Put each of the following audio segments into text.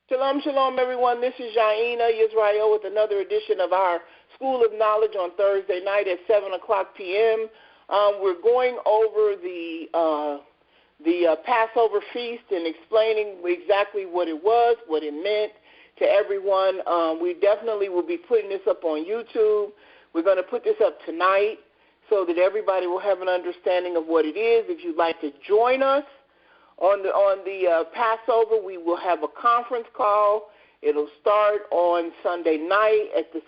Shalom, shalom, everyone. This is Yaina Yisrael with another edition of our School of Knowledge on Thursday night at 7 o'clock p.m. We're going over the Passover feast and explaining exactly what it was, what it meant to everyone. We definitely will be putting this up on YouTube. We're going to put this up tonight so that everybody will have an understanding of what it is. If you'd like to join us on the Passover, we will have a conference call. It'll start on Sunday night at the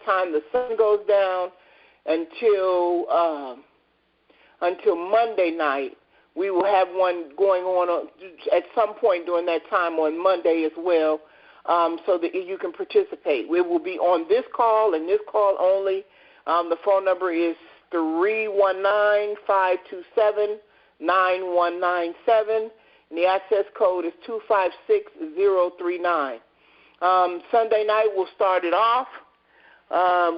time the sun goes down until Monday night. We will have one going on at some point during that time on Monday as well, so that you can participate. We will be on this call and this call only. The phone number is 319-527-9197, and the access code is 256039. Sunday night we'll start it off.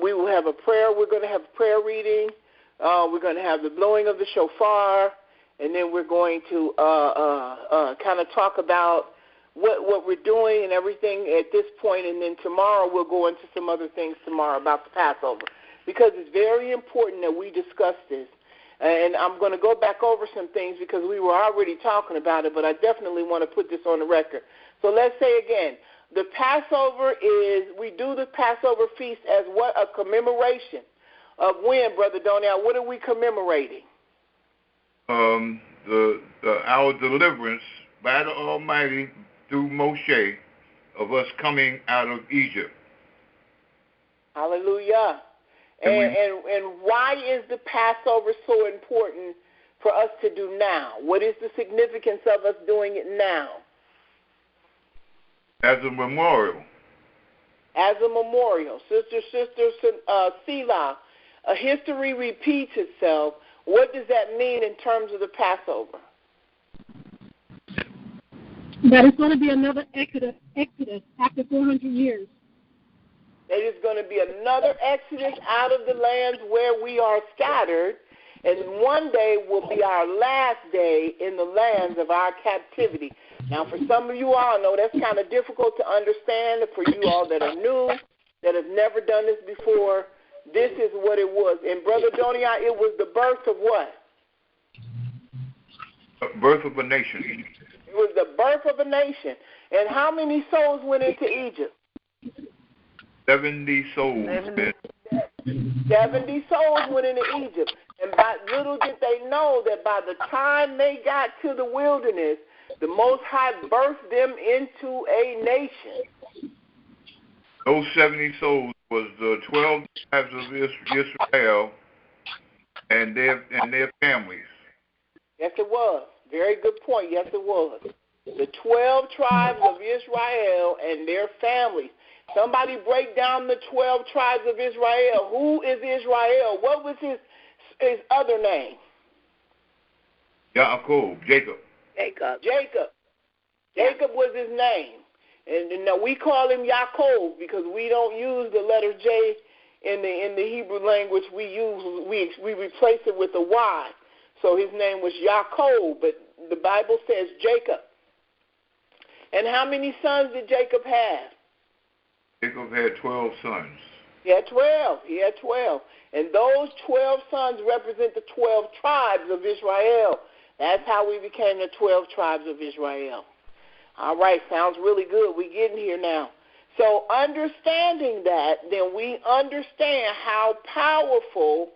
We will have a prayer. We're going to have a prayer reading. We're going to have the blowing of the shofar, and then we're going to kind of talk about what we're doing and everything at this point, and then tomorrow we'll go into some other things tomorrow about the Passover, because it's very important that we discuss this. And I'm going to go back over some things because we were already talking about it, but I definitely want to put this on the record. So let's say again, the Passover is, we do the Passover feast as what? A commemoration of when, Brother Doniel? What are we commemorating? Our deliverance by the Almighty through Moshe of us coming out of Egypt. Hallelujah. And why is the Passover so important for us to do now? What is the significance of us doing it now? As a memorial. As a memorial. Sister Selah, history repeats itself. What does that mean in terms of the Passover? That it's going to be another Exodus after 400 years. It is going to be another exodus out of the lands where we are scattered, and one day will be our last day in the lands of our captivity. Now, for some of you all, I know that's kind of difficult to understand. For you all that are new, that have never done this before, this is what it was. And Brother Donia, it was the birth of what? Birth of a nation. It was the birth of a nation. And how many souls went into Egypt? 70 souls. 70 souls went into Egypt. And little did they know that by the time they got to the wilderness, the Most High birthed them into a nation. Those 70 souls was the 12 tribes of Yisrael and their families. Yes, it was. Very good point. Yes, it was. The 12 tribes of Israel and their families. Somebody break down the 12 tribes of Israel. Who is Israel? What was his other name? Jacob was his name. And now we call him Yaakov because we don't use the letter J in the Hebrew language. We replace it with a Y. So his name was Yaakov, but the Bible says Jacob. And how many sons did Jacob have? Jacob had 12 sons. He had 12. And those 12 sons represent the 12 tribes of Israel. That's how we became the 12 tribes of Israel. All right, sounds really good. We're getting here now. So understanding that, then we understand how powerful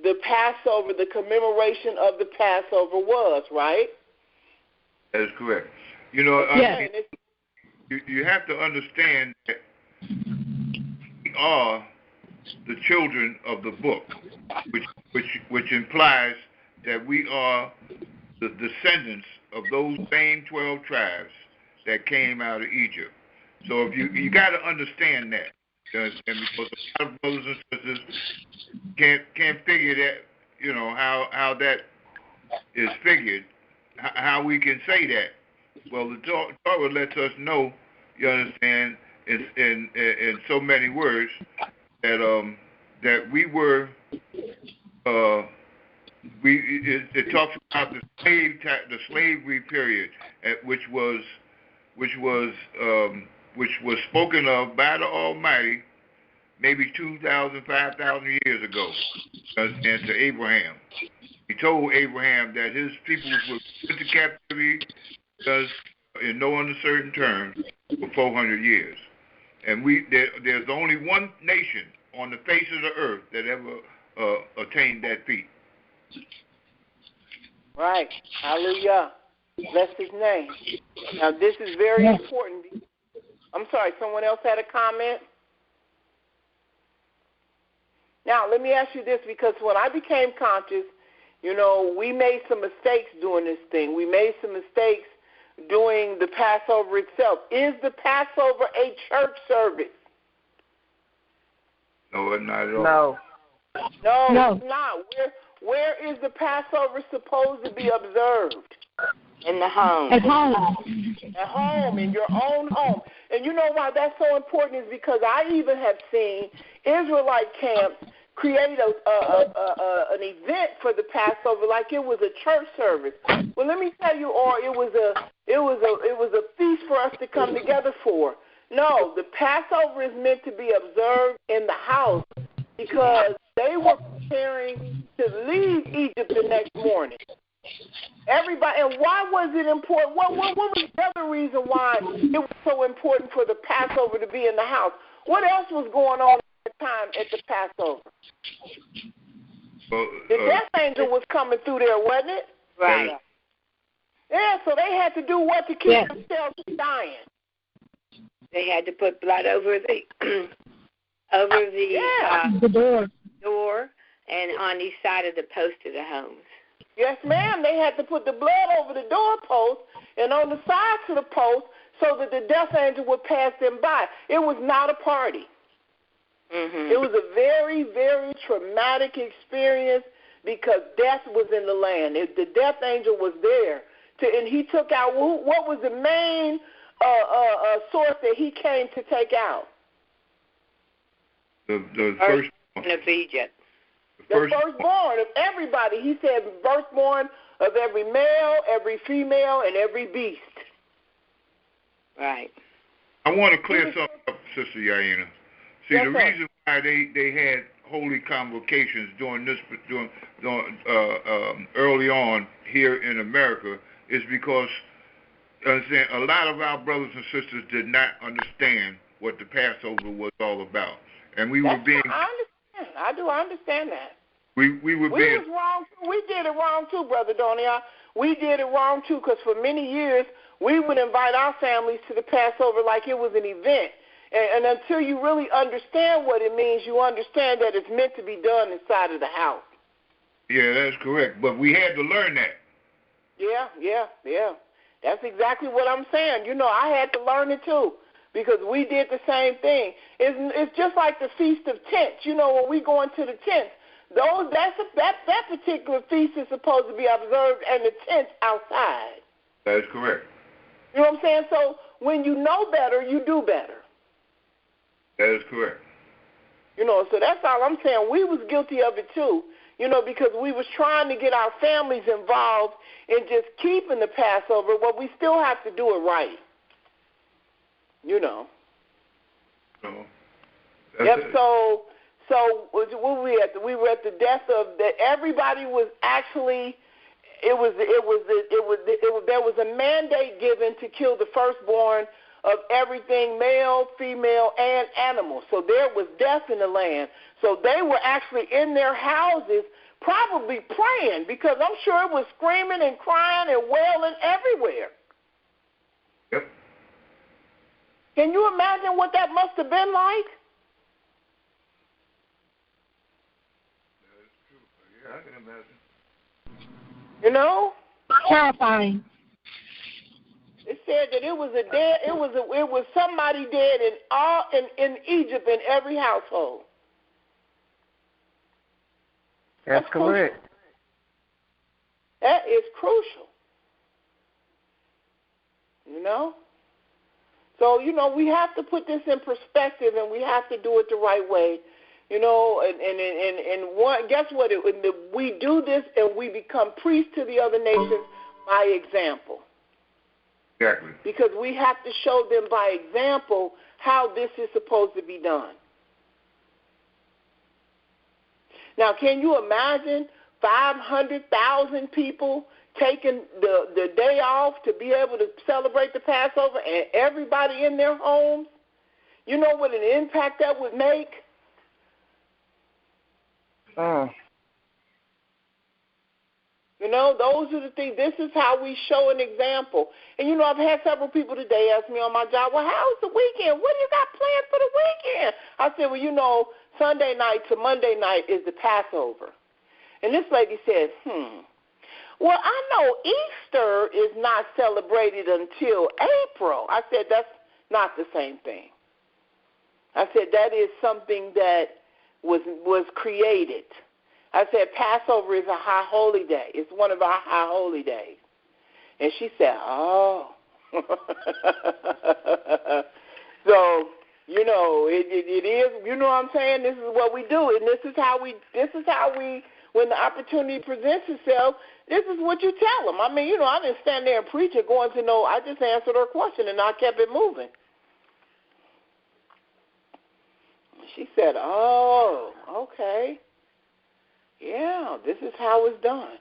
the Passover, the commemoration of the Passover was, right? That is correct. You know, yes. You have to understand that we are the children of the book, which implies that we are the descendants of those same 12 tribes that came out of Egypt. So if you got to understand that, and because a lot of brothers and sisters can't figure that, you know, how that is figured, how we can say that. Well, the Torah lets us know, you understand, in so many words that we were. It talks about the slavery period, which was which was spoken of by the Almighty maybe 2,000, 5,000 years ago, and to Abraham. He told Abraham that his people would put to captivity in no uncertain terms for 400 years. And there's only one nation on the face of the earth that ever attained that feat. Right. Hallelujah. Bless his name. Now, this is very important. I'm sorry, someone else had a comment? Now, let me ask you this, because when I became conscious, we made some mistakes doing this thing. We made some mistakes doing the Passover itself. Is the Passover a church service? No, not at all. No, it's not. Where is the Passover supposed to be observed? In the home. At home. At home, in your own home. And you know why that's so important is because I even have seen Israelite camps create an event for the Passover like it was a church service. Well, let me tell you, or it was a feast for us to come together for. No, the Passover is meant to be observed in the house because they were preparing to leave Egypt the next morning. Everybody, and why was it important? What was the other reason why it was so important for the Passover to be in the house? What else was going on at the time at the Passover? The death angel was coming through there, wasn't it? Right. Yeah, so they had to do what to keep themselves from dying? They had to put blood over the The door and on each side of the post of the homes. Yes, ma'am. They had to put the blood over the doorpost and on the sides of the post so that the death angel would pass them by. It was not a party. Mm-hmm. It was a very, very traumatic experience because death was in the land. The death angel was there, and he took out what was the main source that he came to take out? The firstborn of Egypt. The firstborn of everybody. He said firstborn of every male, every female, and every beast. Right. I want to clear something up, Sister Yaina. See, the reason why they had holy convocations during early on here in America is because a lot of our brothers and sisters did not understand what the Passover was all about, and we were being. I understand that. We were being. Was wrong. We did it wrong too, Brother Donia. We did it wrong too because for many years we would invite our families to the Passover like it was an event. And until you really understand what it means, you understand that it's meant to be done inside of the house. Yeah, that's correct. But we had to learn that. Yeah. That's exactly what I'm saying. I had to learn it too because we did the same thing. It's just like the Feast of Tents. When we go into the tents, that particular feast is supposed to be observed and the tents outside. That is correct. You know what I'm saying? So when you know better, you do better. That is correct. So that's all I'm saying. We was guilty of it too, because we was trying to get our families involved in just keeping the Passover, but we still have to do it right. No. Yep. So what were we at? We were at the death of that. Everybody was actually. There was a mandate given to kill the firstborn of everything, male, female, and animal. So there was death in the land. So they were actually in their houses probably praying because I'm sure it was screaming and crying and wailing everywhere. Yep. Can you imagine what that must have been like? That is true. Yeah, I can imagine. Terrifying. It said that it was somebody dead in Egypt in every household. That's correct. That is crucial. So, we have to put this in perspective and we have to do it the right way. Guess what? We do this and we become priests to the other nations by example. Exactly. Because we have to show them by example how this is supposed to be done. Now, can you imagine 500,000 people taking the day off to be able to celebrate the Passover and everybody in their homes? You know what an impact that would make? You know, those are the things. This is how we show an example. And, you know, I've had several people today ask me on my job, well, how's the weekend? What do you got planned for the weekend? I said, well, you know, Sunday night to Monday night is the Passover. And this lady said, well, I know Easter is not celebrated until April. I said, that's not the same thing. I said, that is something that was created. I said, Passover is a high holy day. It's one of our high holy days. And she said, oh. So, you know, it is, you know what I'm saying? This is what we do. And this is how we, when the opportunity presents itself, this is what you tell them. I mean, you know, I didn't stand there and preach it going to know. I just answered her question and I kept it moving. She said, oh, okay. Yeah, this is how it's done.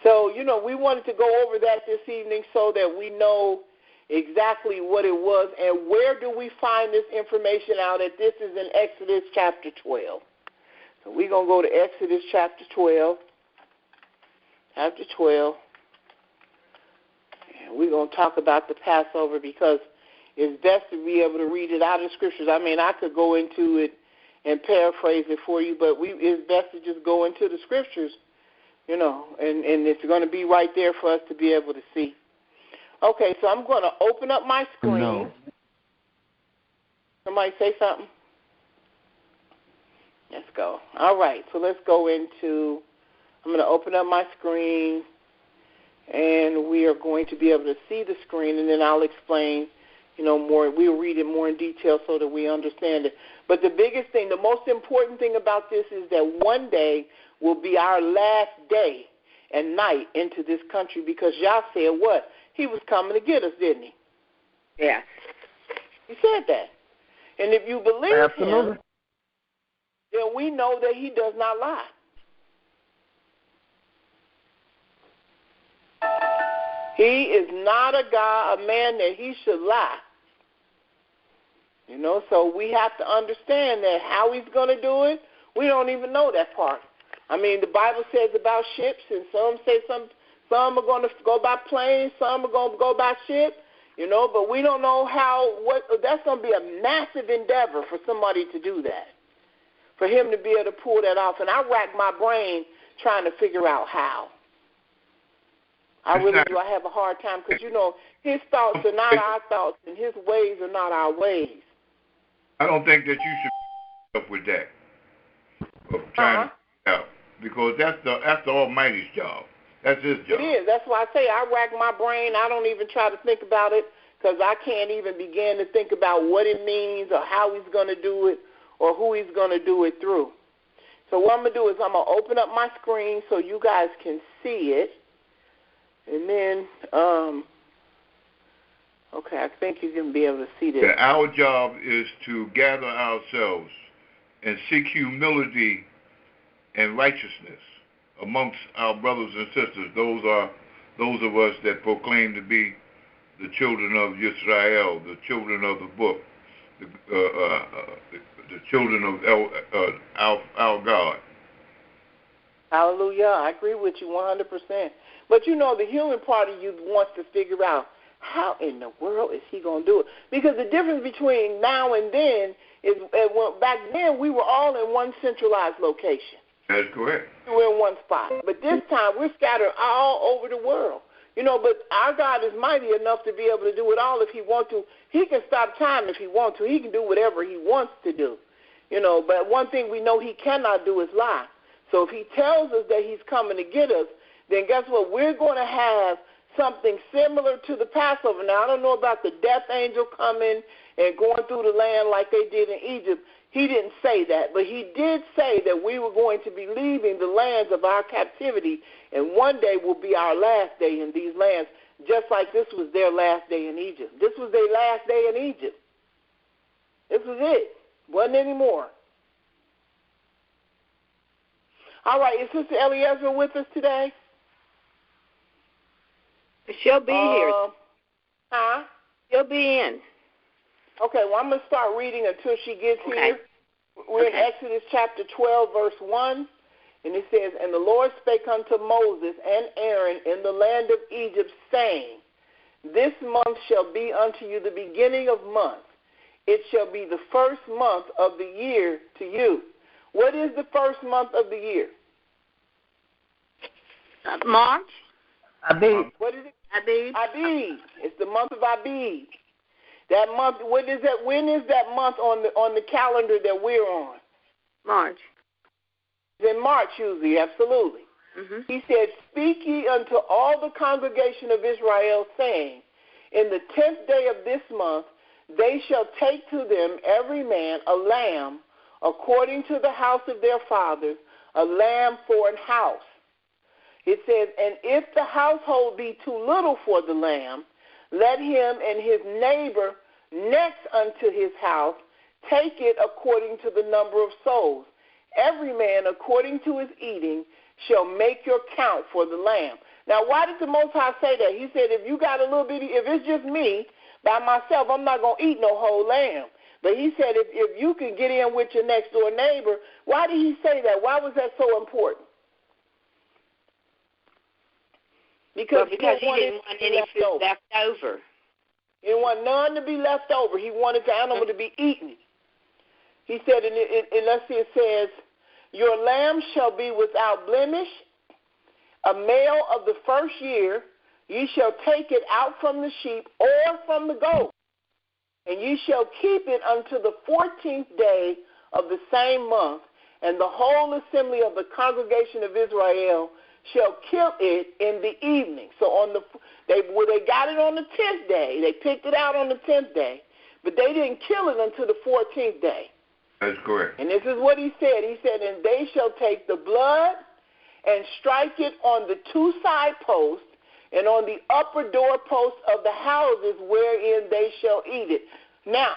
So, you know, we wanted to go over that this evening so that we know exactly what it was and where do we find this information out at. This is in Exodus chapter 12. So we're going to go to Exodus chapter 12. Chapter 12. And we're going to talk about the Passover because it's best to be able to read it out of the Scriptures. I mean, I could go into it and paraphrase it for you, but it's best to just go into the Scriptures, you know, and it's going to be right there for us to be able to see. Okay, so I'm going to open up my screen. No. Somebody say something? Let's go. All right, so let's go into, I'm going to open up my screen, and we are going to be able to see the screen, and then I'll explain, you know, more. We'll read it more in detail so that we understand it. But the biggest thing, the most important thing about this is that one day will be our last day and night into this country because Yah said what? He was coming to get us, didn't he? Yeah. He said that. And if you believe him, then we know that he does not lie. He is not a man that he should lie. You know, so we have to understand that how he's going to do it, we don't even know that part. I mean, the Bible says about ships, and some say some are going to go by plane, some are going to go by ship, you know, but we don't know that's going to be a massive endeavor for somebody to do that, for him to be able to pull that off. And I rack my brain trying to figure out how. I really do. I have a hard time because, you know, his thoughts are not our thoughts and his ways are not our ways. I don't think that you should put up with that of trying to figure out because that's the Almighty's job. That's his job. It is. That's why I say I rack my brain. I don't even try to think about it because I can't even begin to think about what it means or how he's going to do it or who he's going to do it through. So what I'm going to do is I'm going to open up my screen so you guys can see it. And then, okay, I think you can be able to see this. Our job is to gather ourselves and seek humility and righteousness amongst our brothers and sisters. Those of us that proclaim to be the children of Yisrael, the children of the book, the children of our God. Hallelujah. I agree with you 100%. But, you know, the human part of you wants to figure out how in the world is he going to do it? Because the difference between now and then is back then we were all in one centralized location. That's correct. We were in one spot. But this time we're scattered all over the world. You know, but our God is mighty enough to be able to do it all if he wants to. He can stop time if he wants to. He can do whatever he wants to do. You know, but one thing we know he cannot do is lie. So if he tells us that he's coming to get us, then guess what? We're going to have something similar to the Passover. Now, I don't know about the death angel coming and going through the land like they did in Egypt. He didn't say that, but he did say that we were going to be leaving the lands of our captivity, and one day will be our last day in these lands. just like this was their last day in Egypt. This was their last day in Egypt. This was it. Wasn't anymore. All right, is Sister Eliezer with us today? She'll be here. Huh? She'll be in. Okay, well, I'm going to start reading until she gets here. We're in Exodus chapter 12, verse 1, and it says, And the Lord spake unto Moses and Aaron in the land of Egypt, saying, This month shall be unto you the beginning of months. It shall be the first month of the year to you. What is the first month of the year? March. Abib. What is it? Abib. Abib. It's the month of Abib. That month. What is that? When is that month on the calendar that we're on? March. It's in March usually. Absolutely. Mm-hmm. He said, Speak ye unto all the congregation of Israel, saying, In the 10th day of this month they shall take to them every man a lamb according to the house of their fathers, a lamb for an house. It says, And if the household be too little for the lamb, let him and his neighbor next unto his house take it according to the number of souls. Every man according to his eating shall make your count for the lamb. Now, why did the Most High say that? He said, if you got a little bitty, if it's just me by myself, I'm not going to eat no whole lamb. But he said, if you can get in with your next door neighbor, why did he say that? Why was that so important? Because he didn't want any food left over. He didn't want none to be left over. He wanted the animal to be eaten. He said, and let's see, it says, Your lamb shall be without blemish, a male of the first year. Ye shall take it out from the sheep or from the goat, and ye shall keep it unto the 14th day of the same month, and the whole assembly of the congregation of Israel shall kill it in the evening. So they got it on the 10th day. They picked it out on the 10th day, but they didn't kill it until the 14th day. That's correct. And this is what he said. He said, And they shall take the blood and strike it on the two side posts and on the upper doorposts of the houses wherein they shall eat it. Now,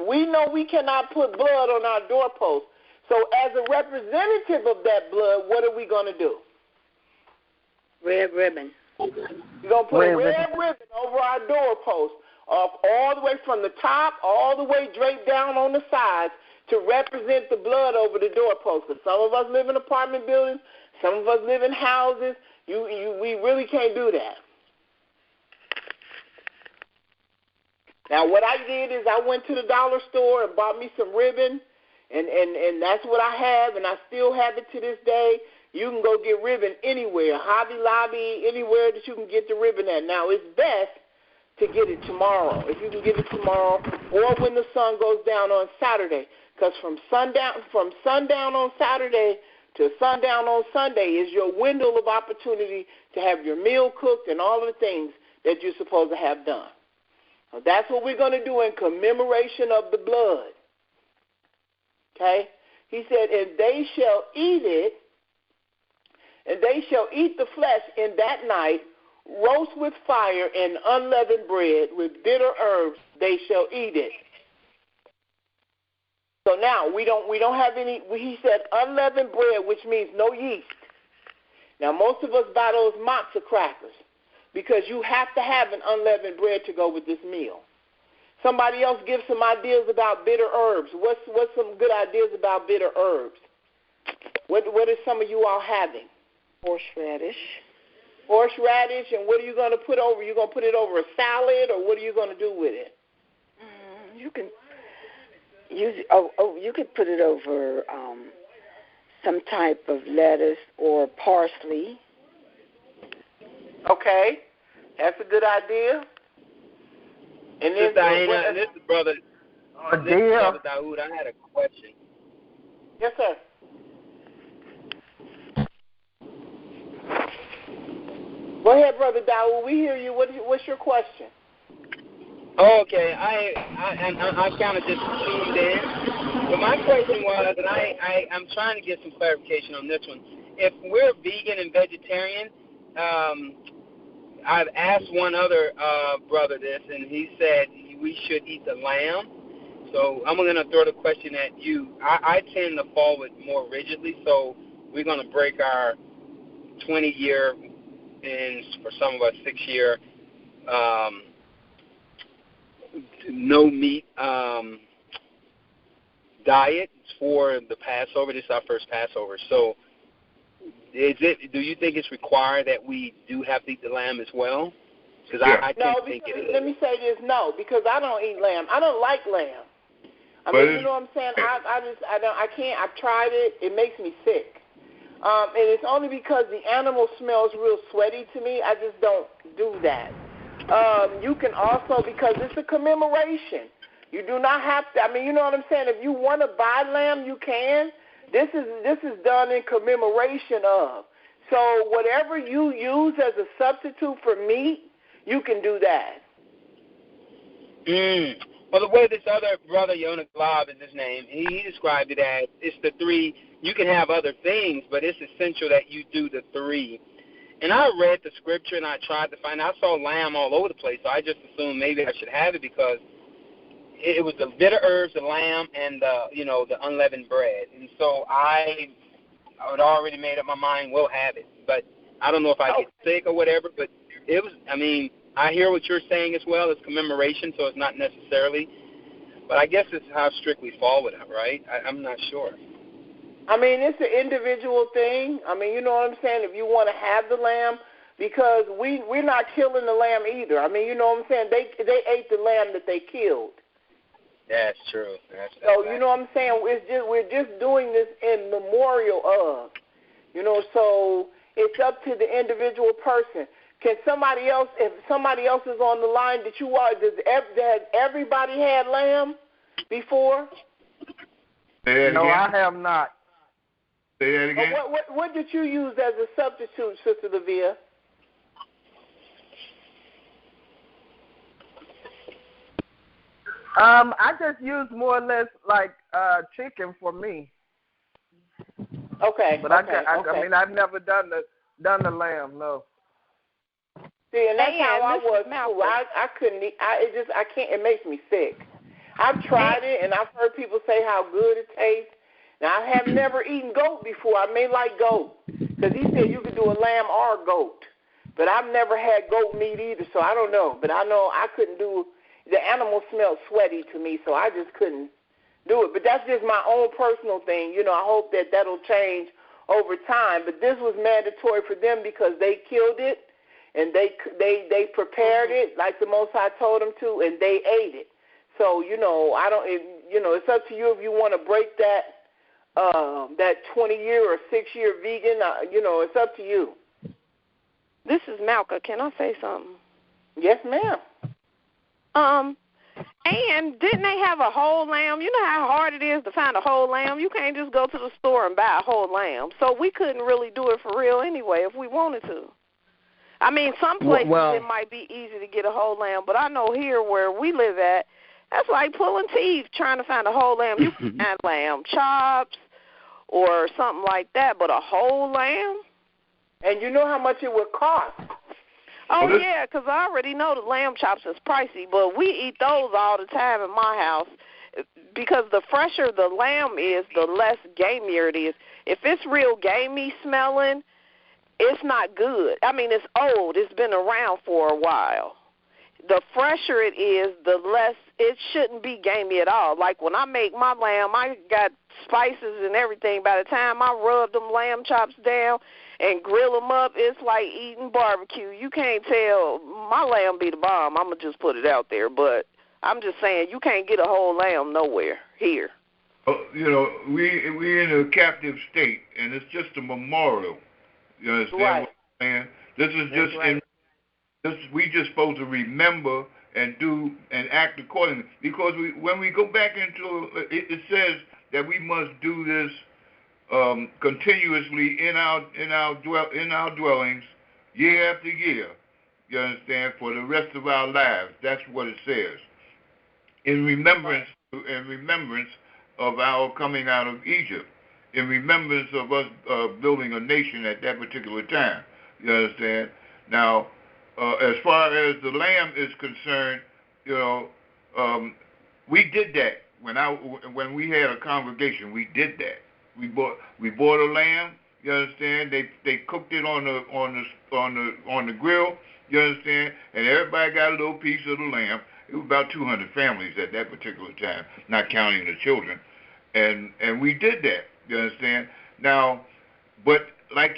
we know we cannot put blood on our doorposts. So as a representative of that blood, what are we going to do? Red ribbon. You're going to put a red ribbon over our doorpost, all the way from the top, all the way draped down on the sides to represent the blood over the doorpost. Because some of us live in apartment buildings, some of us live in houses. We really can't do that. Now, what I did is I went to the dollar store and bought me some ribbon, and that's what I have, and I still have it to this day. You can go get ribbon anywhere, Hobby Lobby, anywhere that you can get the ribbon at. Now, it's best to get it tomorrow, if you can get it tomorrow, or when the sun goes down on Saturday, because from sundown on Saturday to sundown on Sunday is your window of opportunity to have your meal cooked and all of the things that you're supposed to have done. Now, that's what we're going to do in commemoration of the blood. Okay? He said, And they shall eat it, and they shall eat the flesh in that night, roast with fire and unleavened bread, with bitter herbs they shall eat it. So now we don't have any. He said unleavened bread, which means no yeast. Now most of us buy those matzo crackers because you have to have an unleavened bread to go with this meal. Somebody else give some ideas about bitter herbs. What's some good ideas about bitter herbs? What are some of you all having? Horseradish. Horseradish, and what are you going to put over? You're going to put it over a salad, or what are you going to do with it? You can use. You could put it over some type of lettuce or parsley. Okay, that's a good idea. And then Diana, this is Brother Daoud. I had a question. Yes, sir. Go ahead, Brother Daoud. We hear you. What's your question? Okay, I kind of just tuned in. But my question was, and I'm trying to get some clarification on this one. If we're vegan and vegetarian, I've asked one other brother this, and he said we should eat the lamb. So I'm going to throw the question at you. I tend to follow it more rigidly, so we're going to break our 20-year and for some of us 6-year no meat diet for the Passover. This is our first Passover. So do you think it's required that we do have to eat the lamb as well? Because I tend to think it is. Let me say this, no, because I don't eat lamb. I don't like lamb. I mean, you know what I'm saying? I can't. I've tried it. It makes me sick. And it's only because the animal smells real sweaty to me. I just don't do that. You can also, because it's a commemoration. You do not have to. I mean, you know what I'm saying? If you want to buy lamb, you can. This is done in commemoration of. So whatever you use as a substitute for meat, you can do that. Well, the way this other brother, Yonah Glob is his name, he described it as it's the three. You can have other things, but it's essential that you do the three. And I read the scripture, and I tried to find out. I saw lamb all over the place, so I just assumed maybe I should have it because it was the bitter herbs, the lamb, and the unleavened bread. And so I had already made up my mind, we'll have it. But I don't know if I get sick or whatever, but it was, I mean, I hear what you're saying as well. It's commemoration, so it's not necessarily. But I guess it's how strictly fall with it, right? I'm not sure. I mean, it's an individual thing. I mean, you know what I'm saying? If you want to have the lamb, because we're not killing the lamb either. I mean, you know what I'm saying? They ate the lamb that they killed. That's true. So you know what I'm saying? We're just doing this in memorial of. So it's up to the individual person. Can somebody else, if somebody else is on the line that you are, has everybody had lamb before? No, I have not. Say that again. What did you use as a substitute, Sister Levia? I just use more or less like chicken for me. Okay. But I mean, I've never done the lamb. No. See, and that's how I was too. I couldn't eat. I can't. It makes me sick. I've tried it, and I've heard people say how good it tastes. Now, I have never eaten goat before. I may like goat because he said you could do a lamb or goat. But I've never had goat meat either, so I don't know. But I know I couldn't do. The animal smelled sweaty to me, so I just couldn't do it. But that's just my own personal thing. I hope that'll change over time. But this was mandatory for them because they killed it. And they prepared it like the Most High told them to, and they ate it. So I don't. It's up to you if you want to break that 20-year or 6-year vegan. It's up to you. This is Malka. Can I say something? Yes, ma'am. And didn't they have a whole lamb? You know how hard it is to find a whole lamb? You can't just go to the store and buy a whole lamb. So we couldn't really do it for real anyway if we wanted to. I mean, some places it might be easy to get a whole lamb, but I know here where we live at, that's like pulling teeth trying to find a whole lamb. You can find lamb chops or something like that, but a whole lamb? And you know how much it would cost. Oh, yeah, because I already know the lamb chops is pricey, but we eat those all the time in my house because the fresher the lamb is, the less gamier it is. If it's real gamey smelling, it's not good. I mean, it's old. It's been around for a while. The fresher it is, the less it shouldn't be gamey at all. Like when I make my lamb, I got spices and everything. By the time I rub them lamb chops down and grill them up, it's like eating barbecue. You can't tell. My lamb be the bomb. I'm going to just put it out there. But I'm just saying you can't get a whole lamb nowhere here. We're in a captive state, and it's just a memorial. You understand what I'm saying? This is just we just supposed to remember and do and act accordingly. Because when we go back into it says that we must do this continuously in our dwellings year after year. You understand? For the rest of our lives. That's what it says. In remembrance of our coming out of Egypt. In remembrance of us building a nation at that particular time. You understand? Now, as far as the lamb is concerned, we did that when we had a congregation. We did that. We bought a lamb. You understand? They cooked it on the grill. You understand? And everybody got a little piece of the lamb. It was about 200 families at that particular time, not counting the children. And we did that. You understand? Now, but like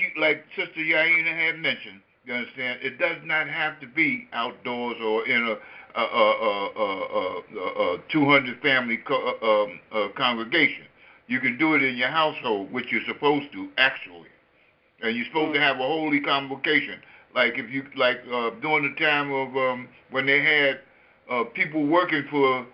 Sister Yaina had mentioned, you understand, it does not have to be outdoors or in a 200 family congregation. You can do it in your household, which you're supposed to actually, and you're supposed to have a holy convocation. Like if you during the time of when they had people working for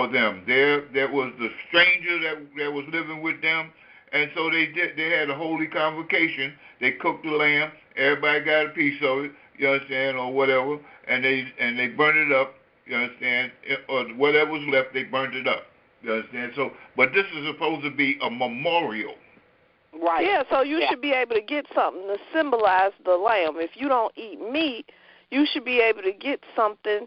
them, there was the stranger that was living with them, and so they had a holy convocation. They cooked the lamb. Everybody got a piece of it. You understand, or whatever, and they burned it up. You understand, or whatever was left, they burned it up. You understand? So, but this is supposed to be a memorial. Right. Yeah, so you should be able to get something to symbolize the lamb. If you don't eat meat, you should be able to get something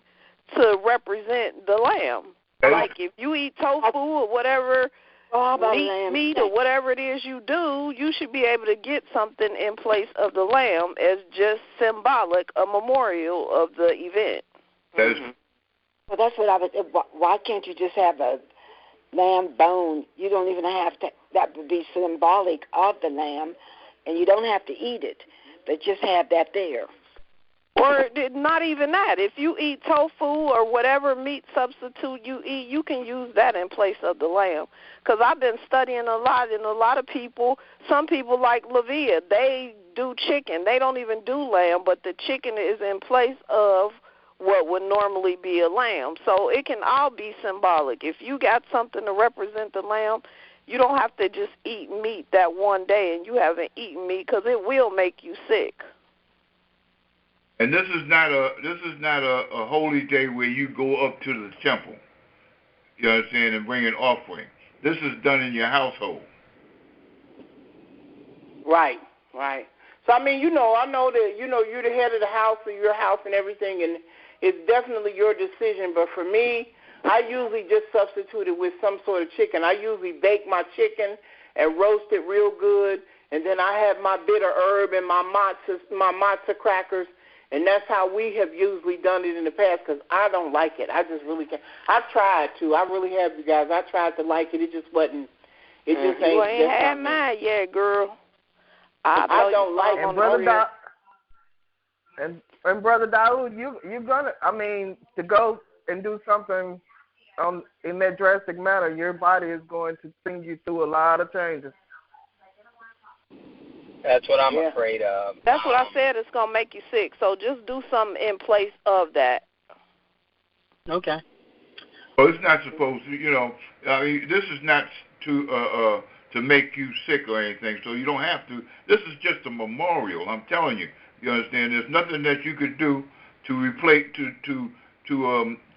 to represent the lamb. Like if you eat tofu or whatever, meat or whatever it is you do, you should be able to get something in place of the lamb as just symbolic, a memorial of the event. Mm-hmm. Well, that's what I was. Why can't you just have a lamb bone? You don't even have to. That would be symbolic of the lamb, and you don't have to eat it, but just have that there. Or not even that. If you eat tofu or whatever meat substitute you eat, you can use that in place of the lamb. Because I've been studying a lot, and a lot of people, some people like Levia, they do chicken. They don't even do lamb, but the chicken is in place of what would normally be a lamb. So it can all be symbolic. If you got something to represent the lamb, you don't have to just eat meat that one day and you haven't eaten meat, because it will make you sick. And this is not a holy day where you go up to the temple, you understand, and bring an offering. This is done in your household. Right. So I mean, I know that you're the head of the house or your house and everything, and it's definitely your decision. But for me, I usually just substitute it with some sort of chicken. I usually bake my chicken and roast it real good, and then I have my bitter herb and my matzah crackers. And that's how we have usually done it in the past, because I don't like it. I just really can't. I tried to. I really have, you guys. I tried to like it. It just wasn't. It just ain't. You ain't had mine yet, girl. I don't like it. And Brother Daoud, you're gonna. I mean, to go and do something in that drastic manner, your body is going to send you through a lot of changes. That's what I'm afraid of. That's what I said. It's going to make you sick. So just do something in place of that. Okay. Well, it's not supposed to, I mean, this is not to make you sick or anything, so you don't have to. This is just a memorial, I'm telling you. You understand? There's nothing that you could do to replace, to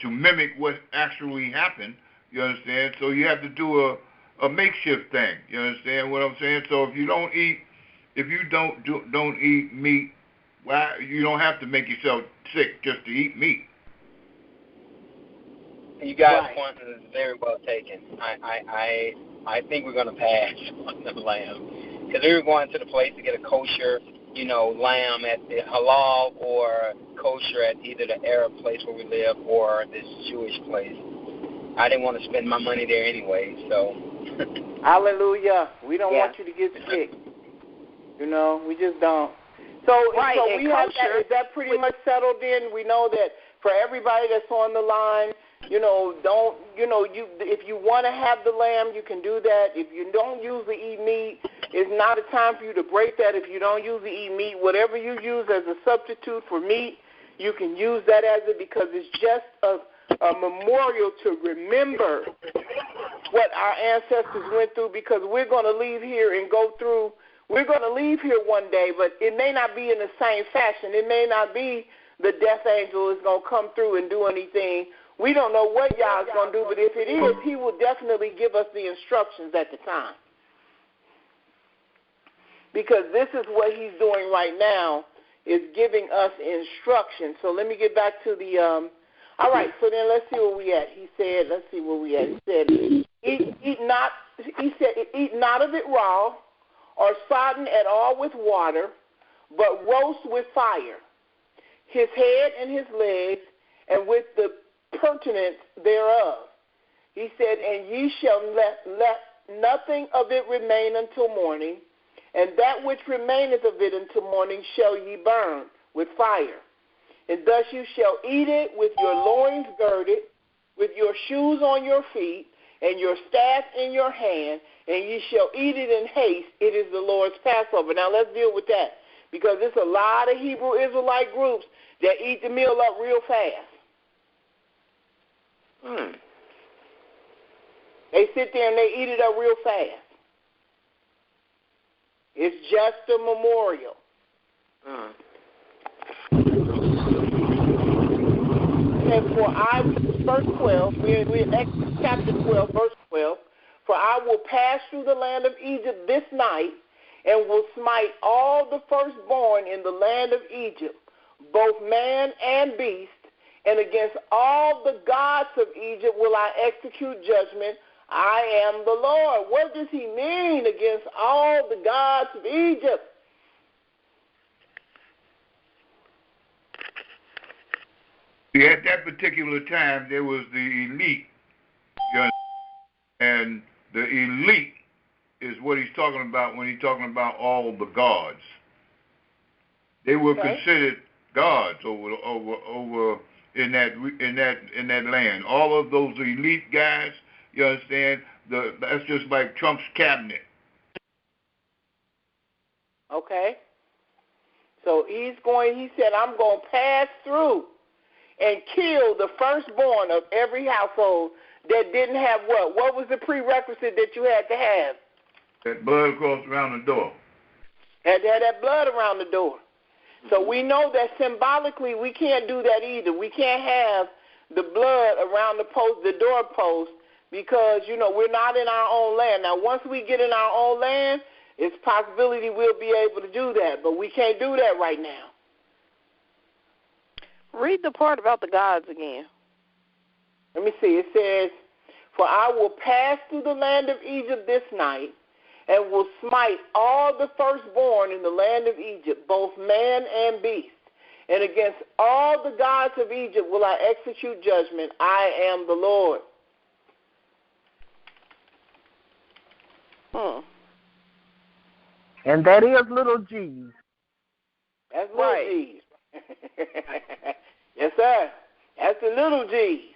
mimic what actually happened. You understand? So you have to do a makeshift thing. You understand what I'm saying? So if you don't eat meat, why you don't have to make yourself sick just to eat meat. You guys' point is very well taken. I think we're going to pass on the lamb, because we were going to the place to get a kosher, lamb at the halal, or kosher at either the Arab place where we live or this Jewish place. I didn't want to spend my money there anyway, so. Hallelujah. We don't want you to get sick. We just don't. So we have that. Is that pretty much settled in? We know that for everybody that's on the line, if you want to have the lamb, you can do that. If you don't usually eat meat, it's not a time for you to break that. If you don't usually eat meat, whatever you use as a substitute for meat, you can use that as it, because it's just a memorial to remember what our ancestors went through, because we're going to leave here and go through. We're going to leave here one day, but it may not be in the same fashion. It may not be the death angel is going to come through and do anything. We don't know what Yah's going to do, but if it is, he will definitely give us the instructions at the time. Because this is what he's doing right now, is giving us instruction. So let me get back to the, all right, so then let's see where we at. He said, let's see where we at. He said, eat not of it raw or sodden at all with water, but roast with fire, his head and his legs, and with the purtenance thereof. He said, and ye shall let nothing of it remain until morning, and that which remaineth of it until morning shall ye burn with fire. And thus you shall eat it with your loins girded, with your shoes on your feet, and your staff in your hand, and ye shall eat it in haste. It is the Lord's Passover. Now let's deal with that, because there's a lot of Hebrew Israelite groups that eat the meal up real fast. They sit there and they eat it up real fast. It's just a memorial. And for verse 12, we're in Exodus chapter 12, verse 12. For I will pass through the land of Egypt this night, and will smite all the firstborn in the land of Egypt, both man and beast, and against all the gods of Egypt will I execute judgment. I am the Lord. What does he mean, against all the gods of Egypt? At that particular time, there was the elite, and the elite is what he's talking about when he's talking about all the gods. They were considered gods over in that land. All of those elite guys, you understand? That's just like Trump's cabinet. Okay. So he said, I'm going to pass through and kill the firstborn of every household that didn't have what? What was the prerequisite that you had to have? That blood across around the door. Had to have that blood around the door. So we know that symbolically we can't do that either. We can't have the blood around the doorpost, because, we're not in our own land. Now, once we get in our own land, it's possibility we'll be able to do that, but we can't do that right now. Read the part about the gods again. Let me see. It says, for I will pass through the land of Egypt this night, and will smite all the firstborn in the land of Egypt, both man and beast. And against all the gods of Egypt will I execute judgment. I am the Lord. And that is little G's. That's little G's. Yes, sir. That's the little G's.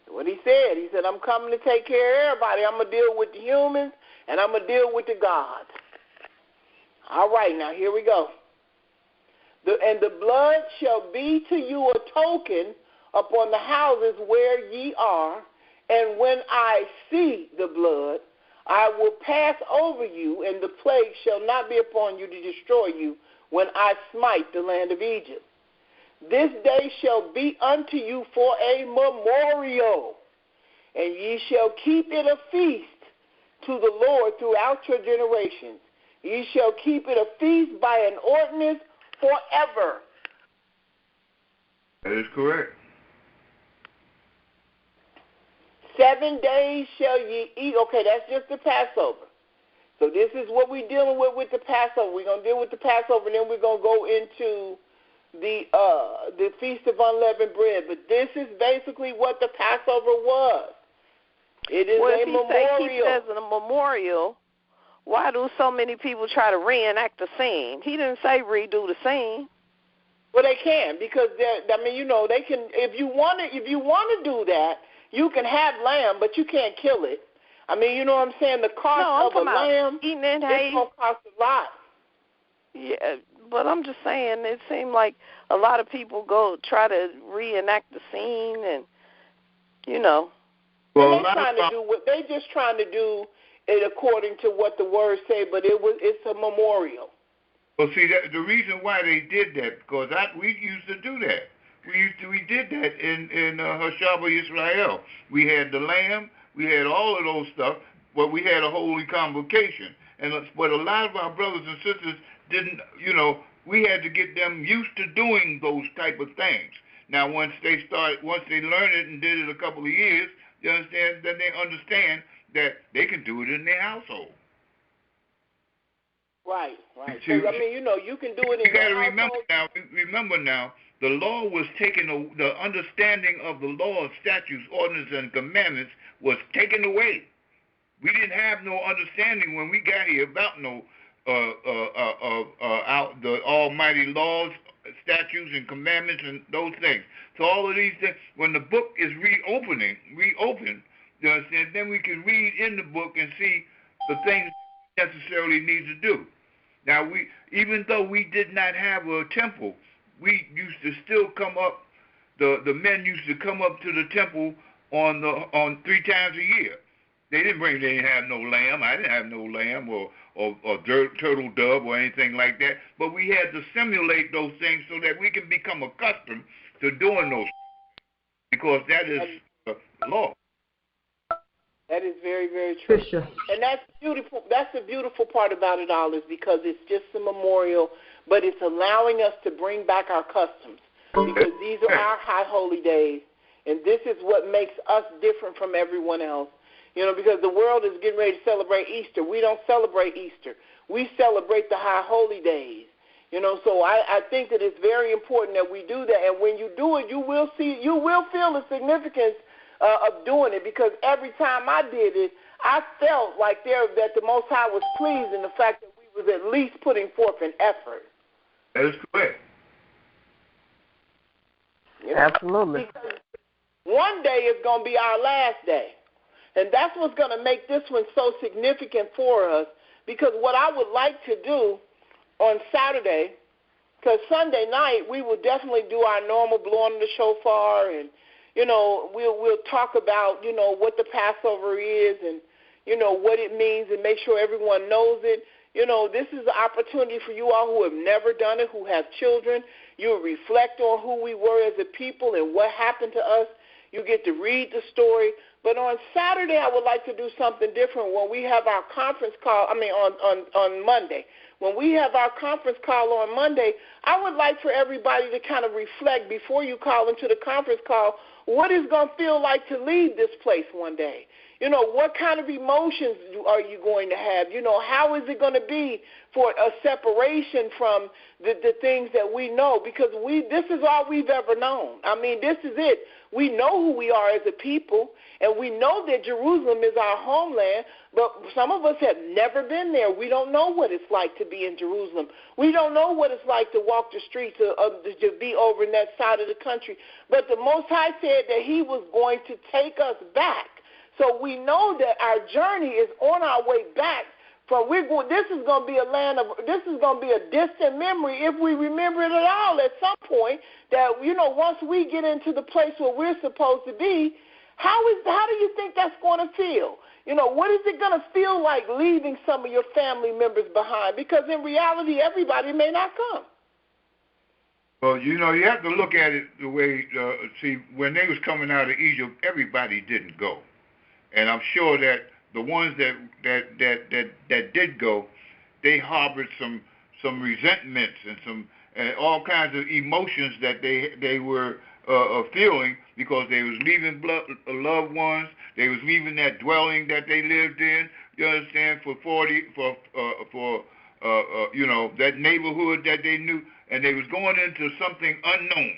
What he said, I'm coming to take care of everybody. I'm going to deal with the humans, and I'm going to deal with the gods. All right, now here we go. And the blood shall be to you a token upon the houses where ye are, and when I see the blood, I will pass over you, and the plague shall not be upon you to destroy you when I smite the land of Egypt. This day shall be unto you for a memorial, and ye shall keep it a feast to the Lord throughout your generations. Ye shall keep it a feast by an ordinance forever. That is correct. 7 days shall ye eat. Okay, that's just the Passover. So this is what we're dealing with the Passover. We're going to deal with the Passover, and then we're going to go into the Feast of Unleavened Bread. But this is basically what the Passover was. It is a memorial. Well, if he say keep it as a memorial, why do so many people try to reenact the scene? He didn't say redo the scene. Well, they can, because they can. If you want to do that, you can have lamb, but you can't kill it. You know what I'm saying? The cost of a lamb, it's going to cost a lot. Yeah, but I'm just saying, it seemed like a lot of people go try to reenact the scene, and Well, they just trying to do it according to what the words say, but it's a memorial. Well, see, the reason why they did that, because we used to do that. We did that in Hashaba Yisrael. We had the lamb, we had all of those stuff, but we had a holy convocation. But a lot of our brothers and sisters didn't, we had to get them used to doing those type of things. Now, once they learn it and did it a couple of years, you understand, then they understand that they can do it in their household. Right. So, I mean, you can do it in your household. Remember now, the law was taken, the understanding of the law, statutes, ordinances, and commandments was taken away. We didn't have no understanding when we got here about no the almighty laws, statutes, and commandments, and those things. So all of these things, when the book is reopened, you understand, then we can read in the book and see the things we necessarily need to do. Now, even though we did not have a temple, we used to still come up. The men used to come up to the temple on 3 times a year. They didn't have no lamb. I didn't have no lamb or turtle dove or anything like that. But we had to simulate those things so that we can become accustomed to doing those things, because that is the law. That is very, very true. Fisher. And that's beautiful. That's the beautiful part about it all, is because it's just a memorial, but it's allowing us to bring back our customs, because these are our high holy days, and this is what makes us different from everyone else. Because the world is getting ready to celebrate Easter. We don't celebrate Easter. We celebrate the high holy days. So I think that it's very important that we do that. And when you do it, you will feel the significance of doing it, because every time I did it, I felt like that the Most High was pleased in the fact that we was at least putting forth an effort. That is correct. Absolutely. Because one day is going to be our last day. And that's what's going to make this one so significant for us, because what I would like to do on Saturday, because Sunday night we will definitely do our normal blowing of the shofar, and, we'll talk about, what the Passover is and, what it means, and make sure everyone knows it. This is an opportunity for you all who have never done it, who have children. You'll reflect on who we were as a people and what happened to us. You get to read the story. But on Saturday, I would like to do something different when we have our conference call, on Monday. When we have our conference call on Monday, I would like for everybody to kind of reflect before you call into the conference call, what is going to feel like to leave this place one day? What kind of emotions are you going to have? How is it going to be for a separation from the things that we know? Because this is all we've ever known. This is it. We know who we are as a people, and we know that Jerusalem is our homeland, but some of us have never been there. We don't know what it's like to be in Jerusalem. We don't know what it's like to walk the streets, to be over in that side of the country. But the Most High said that He was going to take us back. So we know that our journey is on our way back. This is going to be this is going to be a distant memory if we remember it at all at some point, that, once we get into the place where we're supposed to be, how do you think that's going to feel? What is it going to feel like leaving some of your family members behind? Because in reality, everybody may not come. Well, you have to look at it the way, when they was coming out of Egypt, everybody didn't go. And I'm sure that the ones that did go, they harbored some resentments and all kinds of emotions that they were feeling, because they was leaving loved ones, they was leaving that dwelling that they lived in. You understand? That neighborhood that they knew, and they was going into something unknown.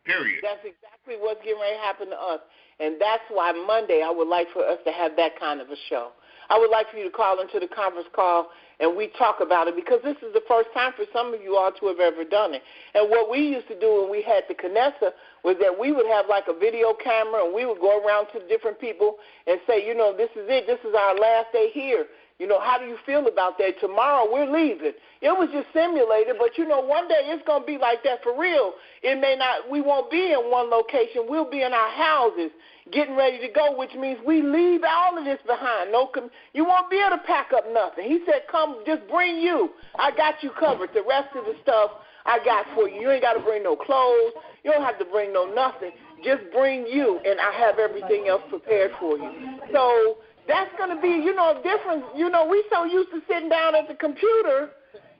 Period. That's exactly what's getting ready to happen to us. And that's why Monday I would like for us to have that kind of a show. I would like for you to call into the conference call and we talk about it, because this is the first time for some of you all to have ever done it. And what we used to do when we had the Knesset was that we would have like a video camera, and we would go around to different people and say, this is it. This is our last day here. How do you feel about that? Tomorrow we're leaving. It was just simulated, but one day it's going to be like that for real. We won't be in one location. We'll be in our houses getting ready to go, which means we leave all of this behind. You won't be able to pack up nothing. He said, come, just bring you. I got you covered. The rest of the stuff I got for you. You ain't got to bring no clothes. You don't have to bring no nothing. Just bring you, and I have everything else prepared for you. So that's going to be, different. We so used to sitting down at the computer,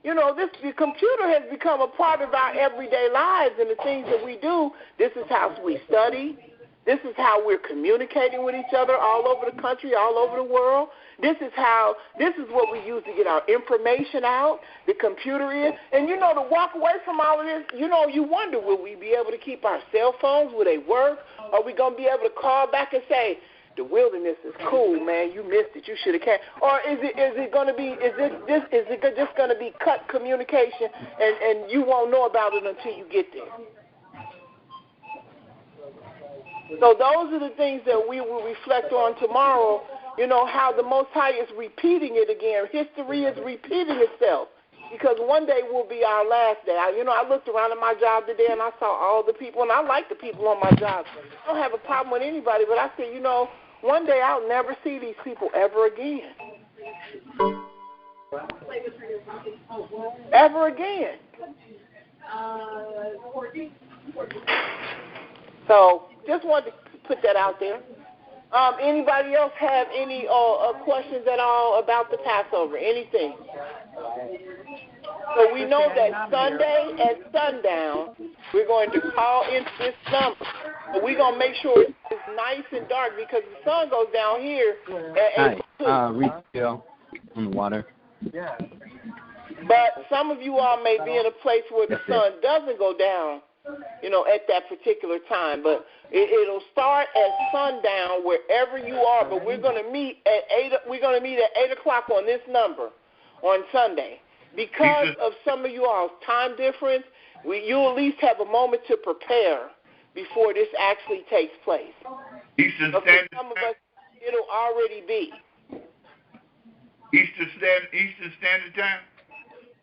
the computer has become a part of our everyday lives and the things that we do. This is how we study. This is how we're communicating with each other all over the country, all over the world. This is what we use to get our information out. The computer is. And, to walk away from all of this, you wonder, will we be able to keep our cell phones? Will they work? Are we going to be able to call back and say, the wilderness is cool, man, you missed it, you should have came? Or is it going to be, is it just going to be cut communication and you won't know about it until you get there? So those are the things that we will reflect on tomorrow, how the Most High is repeating it again. History is repeating itself because one day will be our last day. I looked around at my job today and I saw all the people, and I like the people on my job. I don't have a problem with anybody, but I said, one day I'll never see these people ever again. Ever again. So just wanted to put that out there. Anybody else have any questions at all about the Passover? Anything? So we know that Sunday at sundown, we're going to call into this number. But we're going to make sure it's nice and dark because the sun goes down here at 8:02. Hi, refill on the water. Yeah. But some of you all may be in a place where the sun doesn't go down, at that particular time. But it'll start at sundown wherever you are. But we're going to meet at 8. We're going to meet at 8:00 on this number on Sunday. Because of some of you all's time difference, you at least have a moment to prepare before this actually takes place. Eastern Standard Time. Some of us, it'll already be. Eastern Standard Time?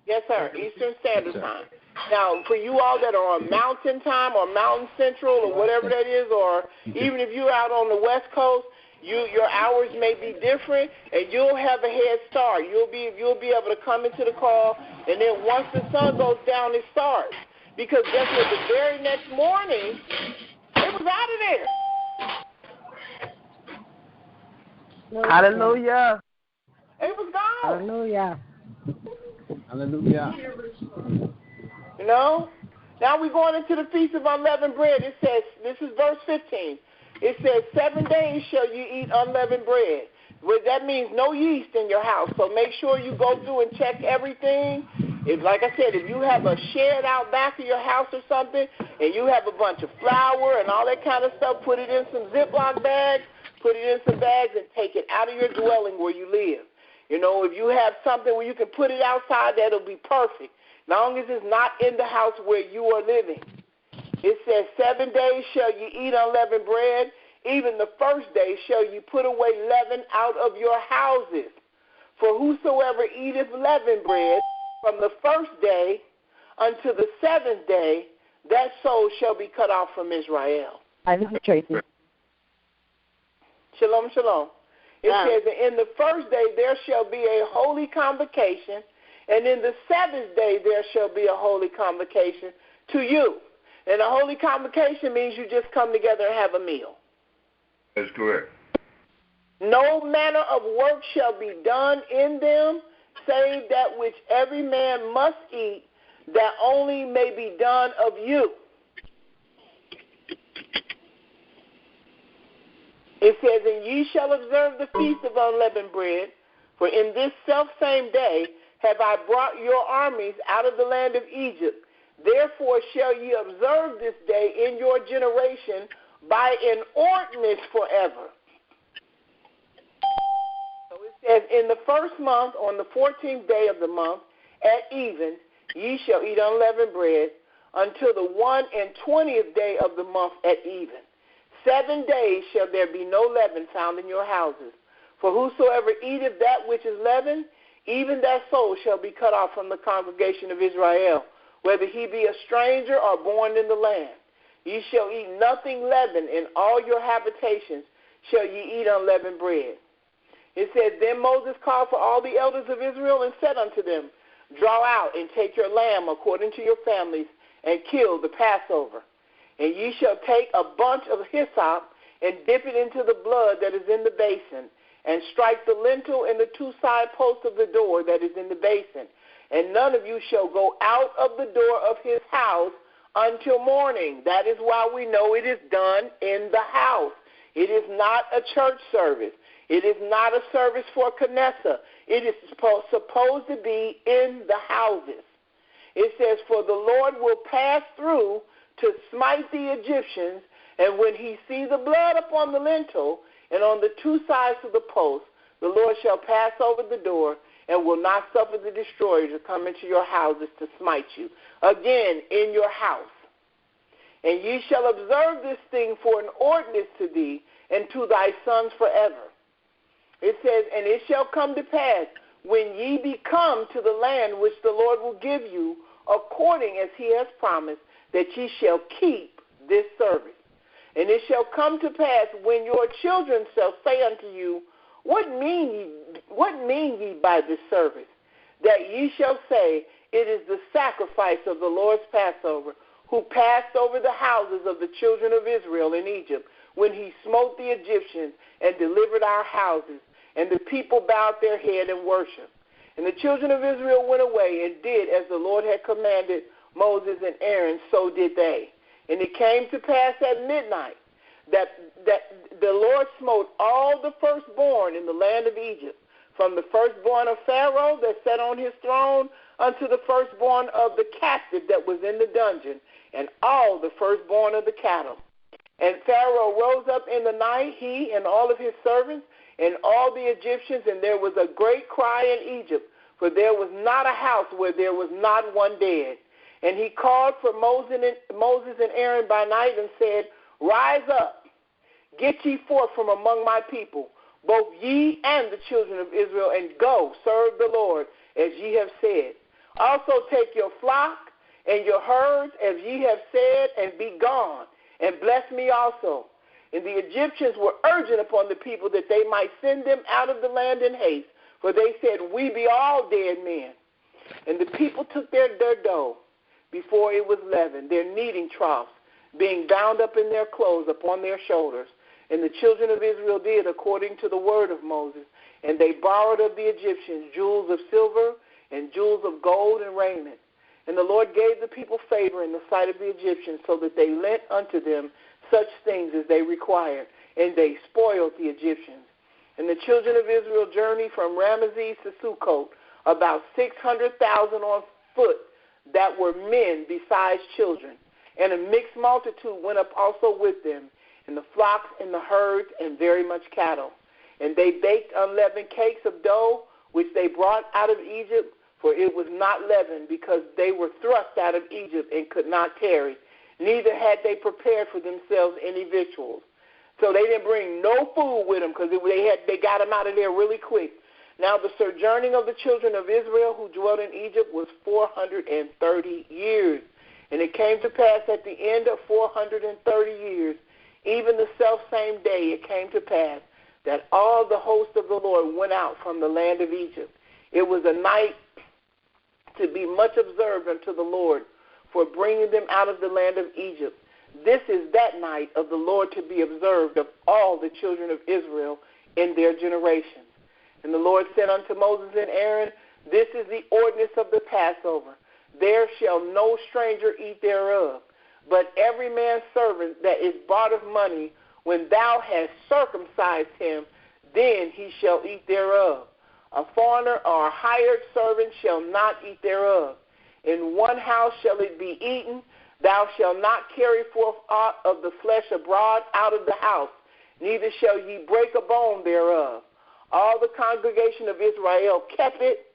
Yes, sir. Eastern Standard Time. Now, for you all that are on Mountain Time or Mountain Central or whatever that is, or even if you're out on the West Coast, your hours may be different, and you'll have a head start. You'll be able to come into the call, and then once the sun goes down, it starts. Because guess what? The very next morning, it was out of there. Hallelujah. It was gone. Hallelujah. Hallelujah. Now we're going into the Feast of Unleavened Bread. It says, this is verse 15. It says, 7 days shall you eat unleavened bread. Well, that means no yeast in your house. So make sure you go through and check everything. Like I said, if you have a shed out back of your house or something, and you have a bunch of flour and all that kind of stuff, put it in some Ziploc bags, put it in some bags, and take it out of your dwelling where you live. If you have something where you can put it outside, that'll be perfect, as long as it's not in the house where you are living. It says, 7 days shall you eat unleavened bread. Even the first day shall you put away leaven out of your houses. For whosoever eateth leavened bread from the first day unto the 7th day, that soul shall be cut off from Israel. Hi, this is Tracy. Shalom, shalom. It says, in the first day there shall be a holy convocation, and in the 7th day there shall be a holy convocation to you. And a holy convocation means you just come together and have a meal. That's correct. No manner of work shall be done in them, save that which every man must eat, that only may be done of you. It says, and ye shall observe the feast of unleavened bread, for in this selfsame day have I brought your armies out of the land of Egypt. Therefore shall ye observe this day in your generation by an ordinance forever. So it says, in the first month, on the 14th day of the month, at even, ye shall eat unleavened bread until the 21st day of the month at even. 7 days shall there be no leaven found in your houses. For whosoever eateth that which is leavened, even that soul shall be cut off from the congregation of Israel, whether he be a stranger or born in the land. Ye shall eat nothing leavened. In all your habitations shall ye eat unleavened bread. It says, then Moses called for all the elders of Israel and said unto them, draw out and take your lamb according to your families and kill the Passover. And ye shall take a bunch of hyssop and dip it into the blood that is in the basin, and strike the lintel and the 2 side posts of the door that is in the basin, and none of you shall go out of the door of his house until morning. That is why we know it is done in the house. It is not a church service. It is not a service for Knesset. It is supposed to be in the houses. It says, for the Lord will pass through to smite the Egyptians, and when he see the blood upon the lintel and on the two sides of the post, the Lord shall pass over the door and will not suffer the destroyer to come into your houses to smite you. Again, in your house. And ye shall observe this thing for an ordinance to thee and to thy sons forever. It says, and it shall come to pass when ye be come to the land which the Lord will give you, according as he has promised, that ye shall keep this service. And it shall come to pass when your children shall say unto you, What mean ye by this service? That ye shall say, It is the sacrifice of the Lord's Passover, who passed over the houses of the children of Israel in Egypt, when he smote the Egyptians and delivered our houses. And the people bowed their head and worshipped. And the children of Israel went away and did as the Lord had commanded Moses and Aaron, so did they. And it came to pass at midnight that the Lord smote all the firstborn in the land of Egypt, from the firstborn of Pharaoh that sat on his throne unto the firstborn of the captive that was in the dungeon, and all the firstborn of the cattle. And Pharaoh rose up in the night, he and all of his servants, and all the Egyptians, and there was a great cry in Egypt, for there was not a house where there was not one dead. And he called for Moses and Aaron by night and said, Rise up, get ye forth from among my people, both ye and the children of Israel, and go serve the Lord as ye have said. Also take your flock and your herds as ye have said, and be gone, and bless me also. And the Egyptians were urgent upon the people that they might send them out of the land in haste, for they said, We be all dead men. And the people took their dough before it was leavened, their kneading troughs, being bound up in their clothes upon their shoulders. And the children of Israel did according to the word of Moses. And they borrowed of the Egyptians jewels of silver and jewels of gold and raiment. And the Lord gave the people favor in the sight of the Egyptians, so that they lent unto them such things as they required, and they spoiled the Egyptians. And the children of Israel journeyed from Ramesses to Sukkot, about 600,000 on foot, that were men besides children. And a mixed multitude went up also with them, and the flocks and the herds, and very much cattle. And they baked unleavened cakes of dough, which they brought out of Egypt, for it was not leavened, because they were thrust out of Egypt and could not tarry. Neither had they prepared for themselves any victuals. So they didn't bring no food with them, because they got them out of there really quick. Now the sojourning of the children of Israel who dwelt in Egypt was 430 years. And it came to pass at the end of 430 years, even the selfsame day it came to pass, that all the host of the Lord went out from the land of Egypt. It was a night to be much observed unto the Lord, for bringing them out of the land of Egypt. This is that night of the Lord to be observed of all the children of Israel in their generations. And the Lord said unto Moses and Aaron, This is the ordinance of the Passover. There shall no stranger eat thereof, but every man's servant that is bought of money, when thou hast circumcised him, then he shall eat thereof. A foreigner or a hired servant shall not eat thereof. In one house shall it be eaten. Thou shalt not carry forth aught of the flesh abroad out of the house, neither shall ye break a bone thereof. All the congregation of Israel kept it.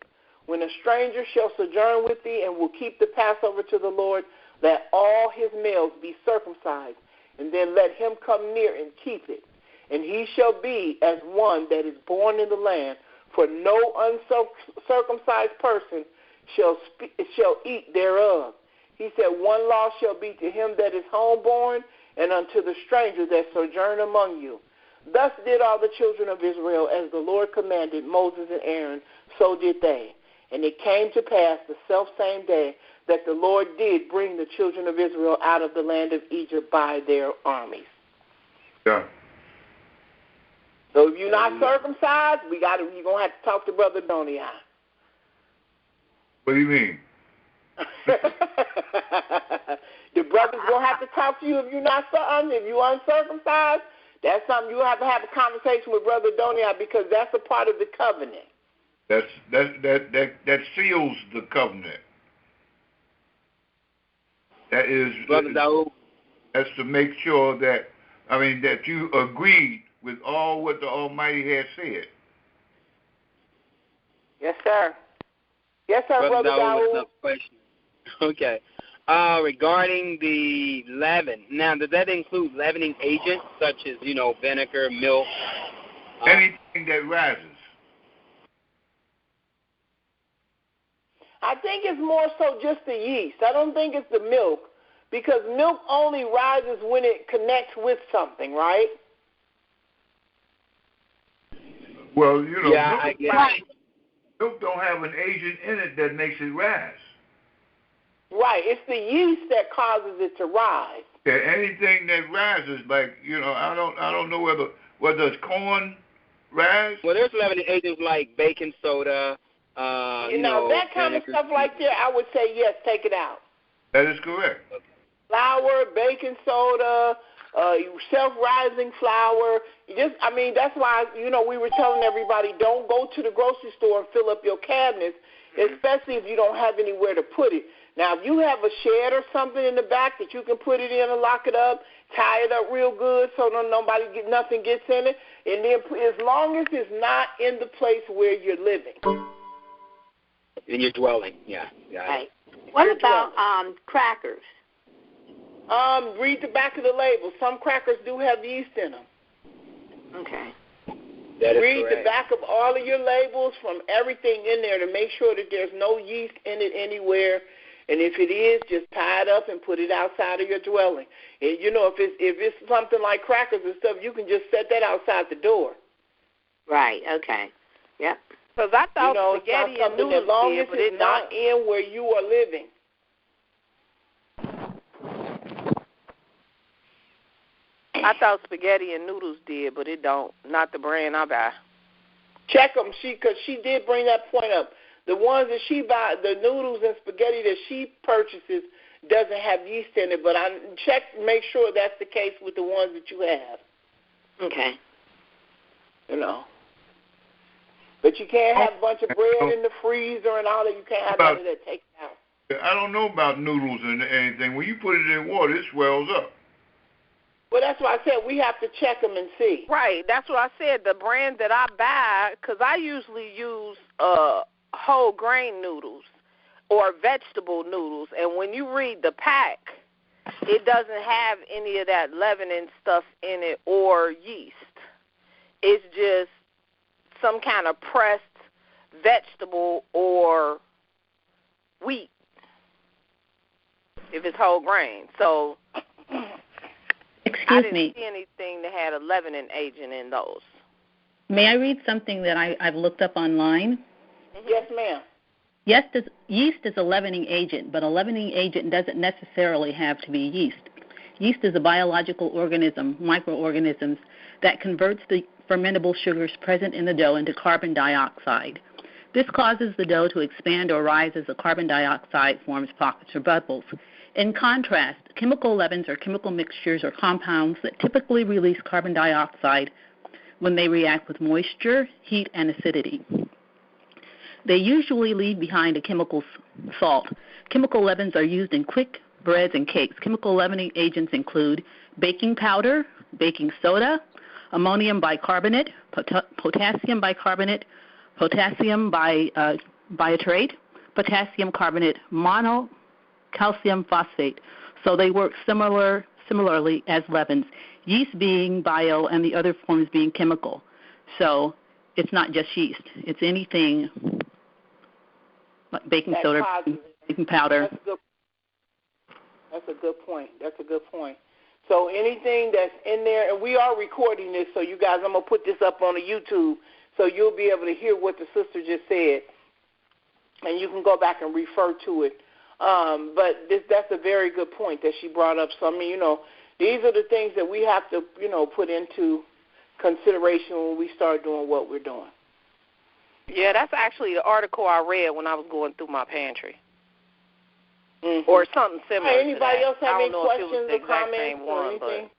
When a stranger shall sojourn with thee and will keep the Passover to the Lord, let all his males be circumcised, and then let him come near and keep it. And he shall be as one that is born in the land, for no uncircumcised person shall eat thereof. He said, One law shall be to him that is homeborn, and unto the stranger that sojourn among you. Thus did all the children of Israel, as the Lord commanded Moses and Aaron, so did they. And it came to pass the selfsame day that the Lord did bring the children of Israel out of the land of Egypt by their armies. Yeah. So if you're not circumcised, you're going to have to talk to Brother Donnie. What do you mean? The brother's gonna have to talk to you if you're not if you're uncircumcised. That's something you have to have a conversation with Brother Donia, because that's a part of the covenant. That seals the covenant. That is, Brother Daoud. That's to make sure that you agreed with all what the Almighty has said. Yes, sir. Yes, sir, Brother Daoud. Another question. Okay. Regarding the leaven, now does that include leavening agents such as vinegar, milk? Anything that rises. I think it's more so just the yeast. I don't think it's the milk, because milk only rises when it connects with something, right? Well, milk don't have an agent in it that makes it rise. Right, it's the yeast that causes it to rise. Yeah, anything that rises, like I don't know whether does corn rise. Well, there's leavening agents like baking soda. That kind of stuff like that, I would say yes, take it out. That is correct. Flour, baking soda, self-rising flour. That's why, we were telling everybody, don't go to the grocery store and fill up your cabinets, especially if you don't have anywhere to put it. Now, if you have a shed or something in the back that you can put it in and lock it up, tie it up real good so nothing gets in it, and then as long as it's not in the place where you're living. In your dwelling, yeah. Right. What about crackers? Read the back of the label. Some crackers do have yeast in them. Okay. Read the back of all of your labels from everything in there to make sure that there's no yeast in it anywhere. And if it is, just tie it up and put it outside of your dwelling. And, if it's something like crackers and stuff, you can just set that outside the door. Right, okay. Yep. Because I thought spaghetti and noodles as long as it's not in where you are living. I thought spaghetti and noodles did, but it don't. Not the brand I buy. Check them, because she did bring that point up. The ones that she buys, the noodles and spaghetti that she purchases, doesn't have yeast in it. But I make sure that's the case with the ones that you have. Okay. But you can't have a bunch of bread in the freezer and all that. You can't have none of that. Take it out. I don't know about noodles and anything. When you put it in water, it swells up. Well, that's why I said we have to check them and see. Right. That's what I said. The brand that I buy, because I usually use whole grain noodles or vegetable noodles. And when you read the pack, it doesn't have any of that leavening stuff in it or yeast. It's just some kind of pressed vegetable or wheat if it's whole grain. So I didn't see anything that had a leavening agent in those. May I read something that I've looked up online? Yes, ma'am. Yes, yeast is a leavening agent, but a leavening agent doesn't necessarily have to be yeast. Yeast is a biological organism, microorganisms, that converts the fermentable sugars present in the dough into carbon dioxide. This causes the dough to expand or rise as the carbon dioxide forms pockets or bubbles. In contrast, chemical leavens are chemical mixtures or compounds that typically release carbon dioxide when they react with moisture, heat, and acidity. They usually leave behind a chemical salt. Chemical leavens are used in quick breads and cakes. Chemical leavening agents include baking powder, baking soda, ammonium bicarbonate, potassium bicarbonate, potassium bitartrate, potassium carbonate, monocalcium phosphate. So they work similarly as leavens, yeast being bio and the other forms being chemical. So it's not just yeast. It's anything like baking soda, baking powder. That's a good point. So anything that's in there, and we are recording this, so you guys, I'm going to put this up on the YouTube so you'll be able to hear what the sister just said, and you can go back and refer to it. But that's a very good point that she brought up. So, these are the things that we have to, put into consideration when we start doing what we're doing. Yeah, that's actually the article I read when I was going through my pantry. Mm-hmm. Or something similar. Hey, anybody to that. else have any questions or comments or anything?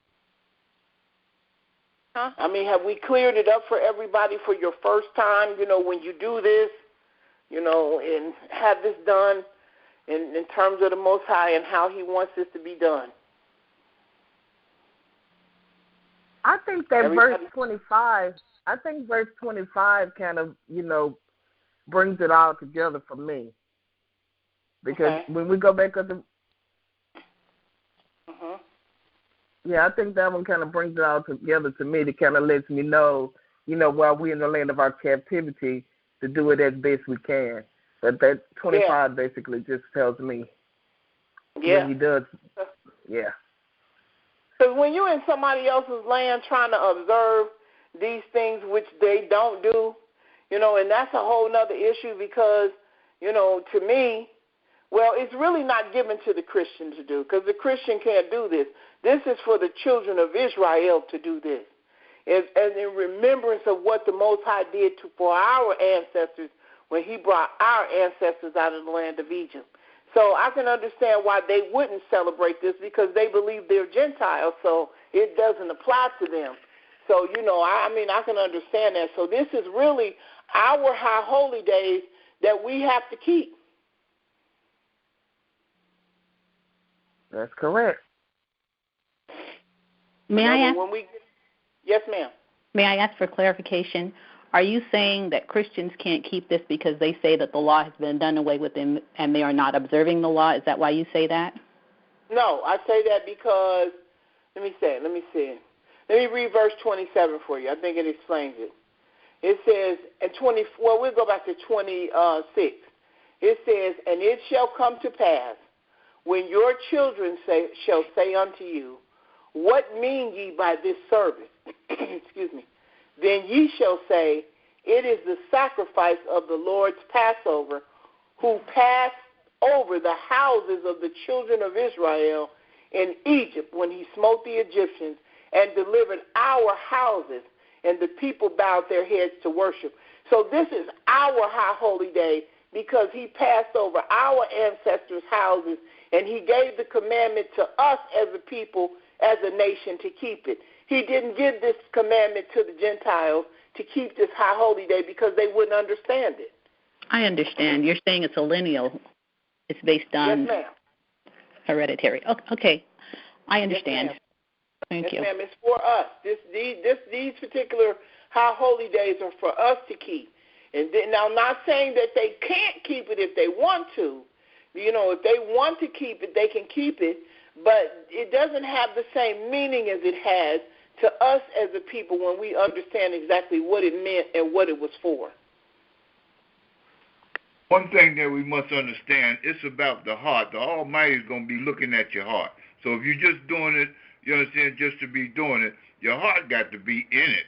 Huh? I mean, have we cleared it up for everybody for your first time, when you do this, and have this done in terms of the Most High and how He wants this to be done? I think that verse 25 kind of, brings it all together for me. Because when we go back up to, I think that one kind of brings it all together to me. That kind of lets me know, while we're in the land of our captivity, to do it as best we can. But that 25 basically just tells me when He does, Because when you're in somebody else's land trying to observe these things which they don't do, and that's a whole other issue because, to me, well, it's really not given to the Christian to do because the Christian can't do this. This is for the children of Israel to do this. And in remembrance of what the Most High did for our ancestors when He brought our ancestors out of the land of Egypt. So I can understand why they wouldn't celebrate this because they believe they're Gentiles, so it doesn't apply to them. So, I can understand that. So this is really our high holy days that we have to keep. That's correct. May I ask? Yes, ma'am. May I ask for clarification? Are you saying that Christians can't keep this because they say that the law has been done away with them and they are not observing the law? Is that why you say that? No, I say that because, let me see. Let me read verse 27 for you. I think it explains it. It says, we'll go back to 26. It says, and it shall come to pass when your children shall say unto you, what mean ye by this service? Excuse me. Then ye shall say, it is the sacrifice of the Lord's Passover, who passed over the houses of the children of Israel in Egypt when He smote the Egyptians and delivered our houses, and the people bowed their heads to worship. So this is our high holy day because He passed over our ancestors' houses, and He gave the commandment to us as a people, as a nation, to keep it. He didn't give this commandment to the Gentiles to keep this high holy day because they wouldn't understand it. I understand. You're saying it's a lineal. It's based on yes, ma'am. Hereditary. Okay. I understand. Yes, Thank you. Yes, ma'am. It's for us. These particular high holy days are for us to keep. And then, now, I'm not saying that they can't keep it if they want to. If they want to keep it, they can keep it. But it doesn't have the same meaning as it has to us as a people when we understand exactly what it meant and what it was for. One thing that we must understand, it's about the heart. The Almighty is going to be looking at your heart. So if you're just doing it, you understand, just to be doing it, your heart got to be in it.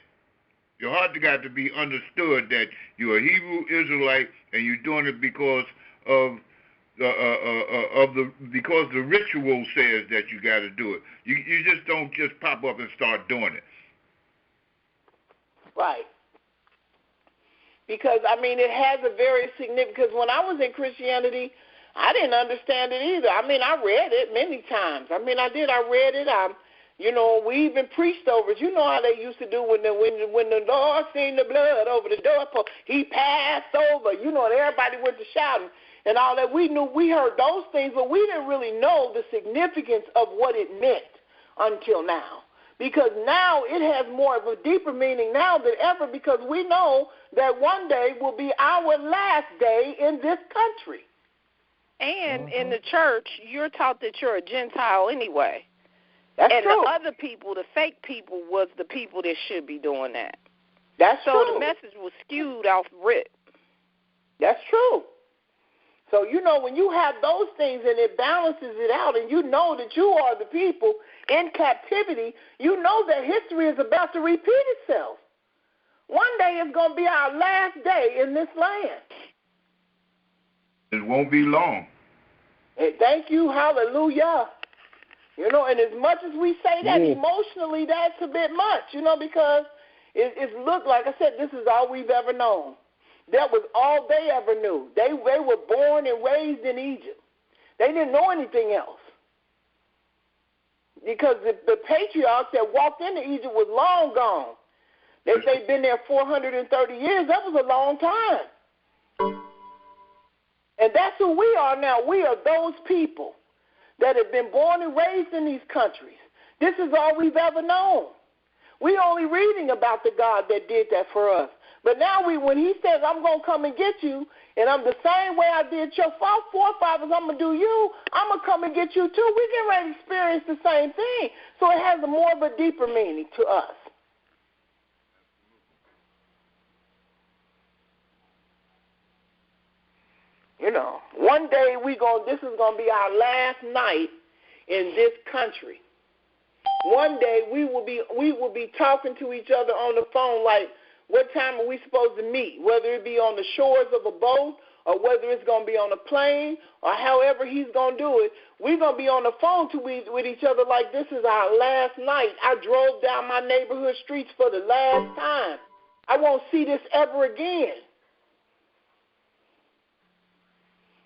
Your heart got to be understood that you're a Hebrew Israelite and you're doing it because of because the ritual says that you got to do it. You just don't just pop up and start doing it. Right. Because, it has a very significant, because when I was in Christianity, I didn't understand it either. I read it many times. I read it. We even preached over it. You know how they used to do when the Lord seen the blood over the doorpost, He passed over, and everybody went to shouting and all that. We heard those things, but we didn't really know the significance of what it meant until now. Because now it has more of a deeper meaning now than ever, because we know that one day will be our last day in this country. And in the church, you're taught that you're a Gentile anyway. That's and true. The other people, the fake people, was the people that should be doing that. That's so true. So the message was skewed off rip. That's true. So, when you have those things and it balances it out and you know that you are the people in captivity, you know that history is about to repeat itself. One day is going to be our last day in this land. It won't be long. And thank you, hallelujah. And as much as we say that emotionally, that's a bit much, because it's looked like I said, this is all we've ever known. That was all they ever knew. They were born and raised in Egypt. They didn't know anything else. Because the patriarchs that walked into Egypt was long gone. If they'd been there 430 years, that was a long time. And that's who we are now. We are those people that have been born and raised in these countries. This is all we've ever known. We're only reading about the God that did that for us. But now when he says, I'm going to come and get you, and I'm the same way I did your forefathers, I'm going to do you, I'm going to come and get you too. We get ready to experience the same thing. So it has more of a deeper meaning to us. You know, one day this is going to be our last night in this country. One day we will be talking to each other on the phone like, what time are we supposed to meet? Whether it be on the shores of a boat or whether it's going to be on a plane or however he's going to do it, we're going to be on the phone with each other like this is our last night. I drove down my neighborhood streets for the last time. I won't see this ever again.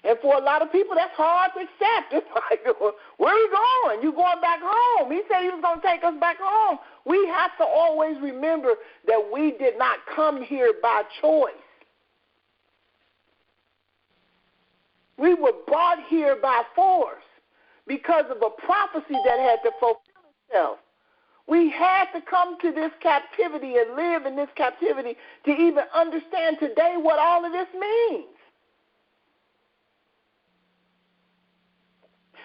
And for a lot of people, that's hard to accept. It's like, where are you going? You going back home. He said he was going to take us back home. We have to always remember that we did not come here by choice. We were brought here by force because of a prophecy that had to fulfill itself. We had to come to this captivity and live in this captivity to even understand today what all of this means.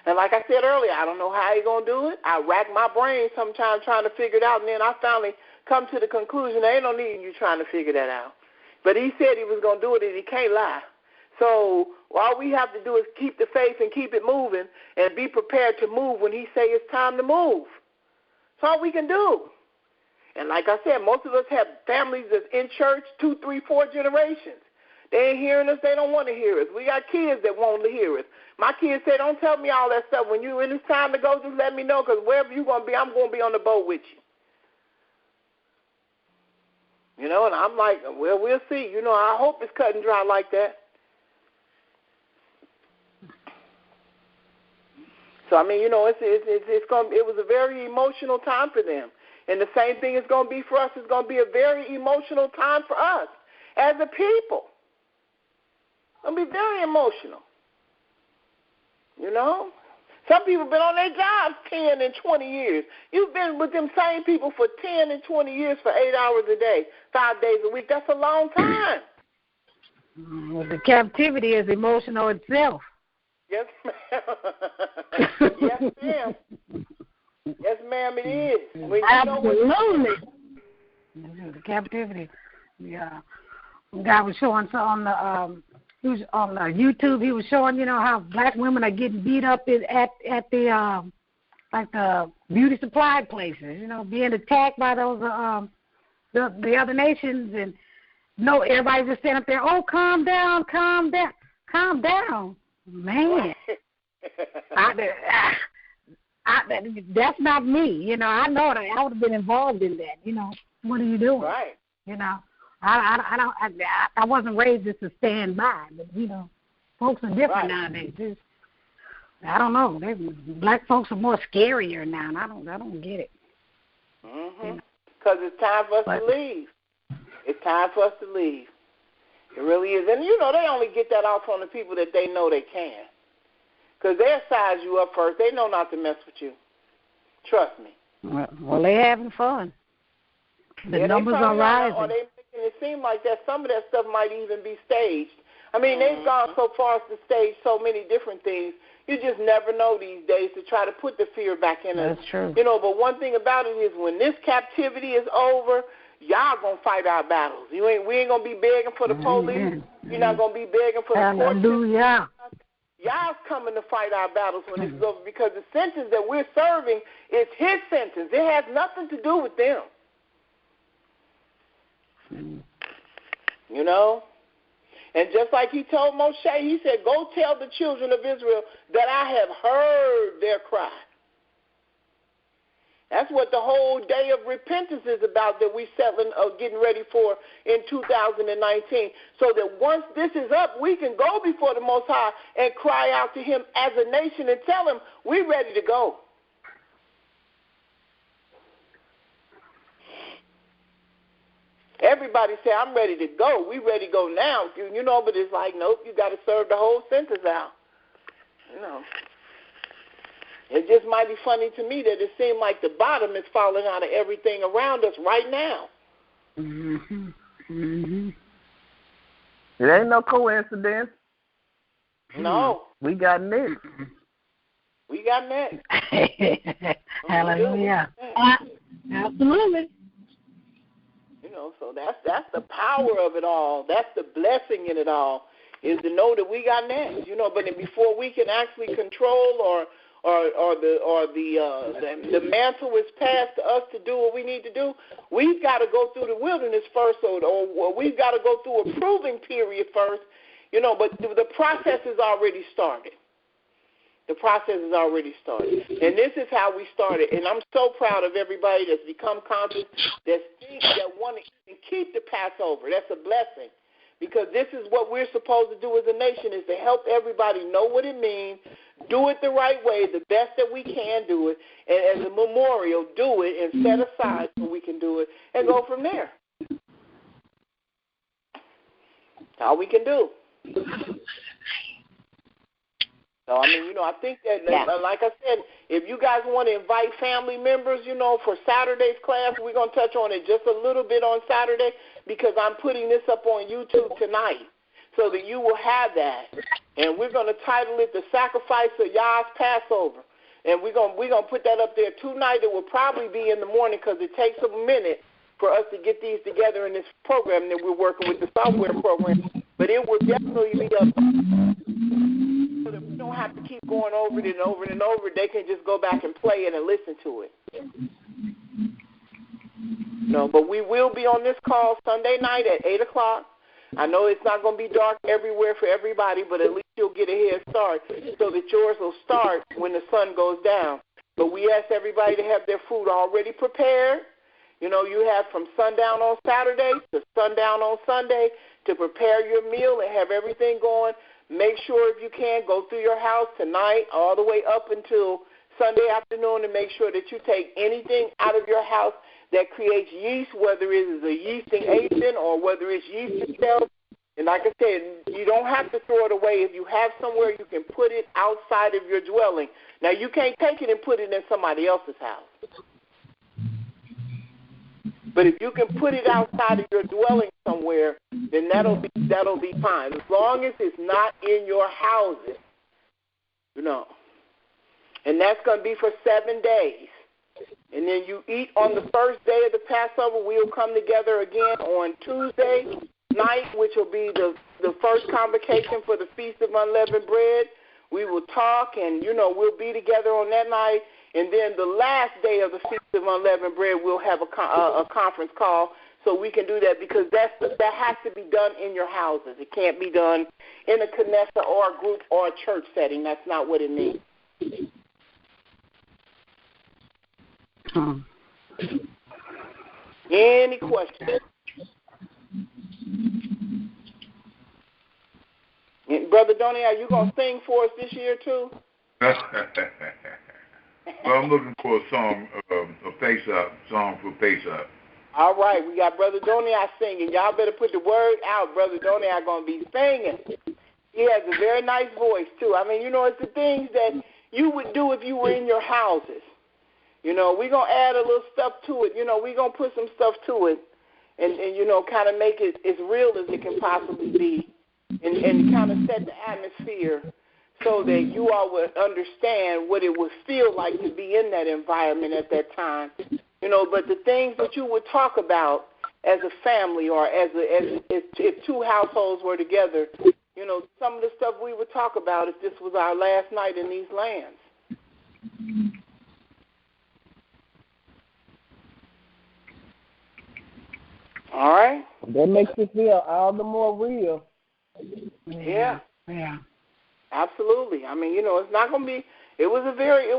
And like I said earlier, I don't know how he's going to do it. I rack my brain sometimes trying to figure it out, and then I finally come to the conclusion there ain't no need in you trying to figure that out. But he said he was going to do it, and he can't lie. So all we have to do is keep the faith and keep it moving and be prepared to move when he say it's time to move. That's all we can do. And like I said, most of us have families that's in church 2, 3, 4 generations. They ain't hearing us. They don't want to hear us. We got kids that won't hear us. My kids say, don't tell me all that stuff. When it's time to go, just let me know, because wherever you're going to be, I'm going to be on the boat with you. You know, and I'm like, well, we'll see. You know, I hope it's cut and dry like that. So, I mean, you know, it was a very emotional time for them. And the same thing is going to be for us. It's going to be a very emotional time for us as a people. It's going to be very emotional. You know? Some people have been on their jobs 10 and 20 years. You've been with them same people for 10 and 20 years for 8 hours a day, 5 days a week. That's a long time. Well, the captivity is emotional itself. Yes, ma'am. Yes, ma'am. Yes, ma'am, it is. When absolutely. The captivity. Yeah. God was showing on the he was on YouTube. He was showing, you know, how black women are getting beat up at the like the beauty supply places. You know, being attacked by those the other nations, and no, everybody's just standing up there. Oh, calm down, calm down, calm down, man. That's not me. You know, I know that I would have been involved in that. You know, what are you doing? Right. You know. I wasn't raised just to stand by, but you know, folks are different nowadays. I don't know. Black folks are more scarier now, and I don't get it. Mhm. Because it's time for us to leave. It's time for us to leave. It really is, and you know they only get that off on the people that they know they can, because they'll size you up first. They know not to mess with you. Trust me. Well, they're having fun. The numbers are rising. It seems like that some of that stuff might even be staged. I mean, they've gone so far as to stage so many different things. You just never know these days to try to put the fear back in us. That's true. You know, but one thing about it is when this captivity is over, y'all going to fight our battles. We ain't going to be begging for the police. You're not going to be begging for the court. Hallelujah. Y'all's coming to fight our battles when this is over, because the sentence that we're serving is his sentence. It has nothing to do with them. You know? And just like he told Moshe, he said, go tell the children of Israel that I have heard their cry. That's what the whole day of repentance is about that we're getting ready for in 2019. So that once this is up, we can go before the Most High and cry out to him as a nation and tell him we're ready to go. Everybody say, I'm ready to go. We ready to go now. You know, but it's like, nope, you got to serve the whole sentence out. You know. It just might be funny to me that it seems like the bottom is falling out of everything around us right now. Mhm. Mhm. It ain't no coincidence. No. We got next. We got next. Hallelujah. Absolutely. You know, so that's the power of it all. That's the blessing in it all, is to know that we got next. You know, but before we can actually control or the mantle is passed to us to do what we need to do, we've got to go through the wilderness first, or we've got to go through a proving period first, you know, but the process has already started. The process has already started. And this is how we started. And I'm so proud of everybody that's become conscious, that want to even keep the Passover. That's a blessing. Because this is what we're supposed to do as a nation, is to help everybody know what it means, do it the right way, the best that we can do it, and as a memorial, do it and set aside so we can do it and go from there. That's all we can do. So, I mean, you know, I think that, like I said, if you guys want to invite family members, you know, for Saturday's class, we're going to touch on it just a little bit on Saturday, because I'm putting this up on YouTube tonight so that you will have that. And we're going to title it The Sacrifice of Yah's Passover. And we're going to put that up there tonight. It will probably be in the morning because it takes a minute for us to get these together in this program that we're working with, the software program. But it will definitely be up so that we don't have to keep going over it and over and over. They can just go back and play it and listen to it. No, but we will be on this call Sunday night at 8 o'clock. I know it's not going to be dark everywhere for everybody, but at least you'll get a head start so that yours will start when the sun goes down. But we ask everybody to have their food already prepared. You know, you have from sundown on Saturday to sundown on Sunday to prepare your meal and have everything going. Make sure, if you can, go through your house tonight all the way up until Sunday afternoon and make sure that you take anything out of your house that creates yeast, whether it is a yeasting agent or whether it's yeast itself. And like I said, you don't have to throw it away. If you have somewhere, you can put it outside of your dwelling. Now, you can't take it and put it in somebody else's house. But if you can put it outside of your dwelling somewhere, then that'll be fine. As long as it's not in your houses, you know. And that's going to be for 7 days. And then you eat on the first day of the Passover. We'll come together again on Tuesday night, which will be the first convocation for the Feast of Unleavened Bread. We will talk, and, you know, we'll be together on that night. And then the last day of the Feast of Unleavened Bread, we'll have a conference call so we can do that, because that has to be done in your houses. It can't be done in a Knesset or a group or a church setting. That's not what it means. Any questions? Brother Donnie, are you going to sing for us this year too? Well, I'm looking for a song, a face-up, song for face-up. All right, we got Brother Donnie singing. Y'all better put the word out. Brother Donnie going to be singing. He has a very nice voice too. I mean, you know, it's the things that you would do if you were in your houses. You know, we're going to add a little stuff to it. You know, we're going to put some stuff to it and you know, kind of make it as real as it can possibly be and kind of set the atmosphere so that you all would understand what it would feel like to be in that environment at that time. You know, but the things that you would talk about as a family or as if two households were together, you know, some of the stuff we would talk about if this was our last night in these lands. All right. That makes it feel all the more real. Yeah. Absolutely. I mean, you know, it's not going to be It was a very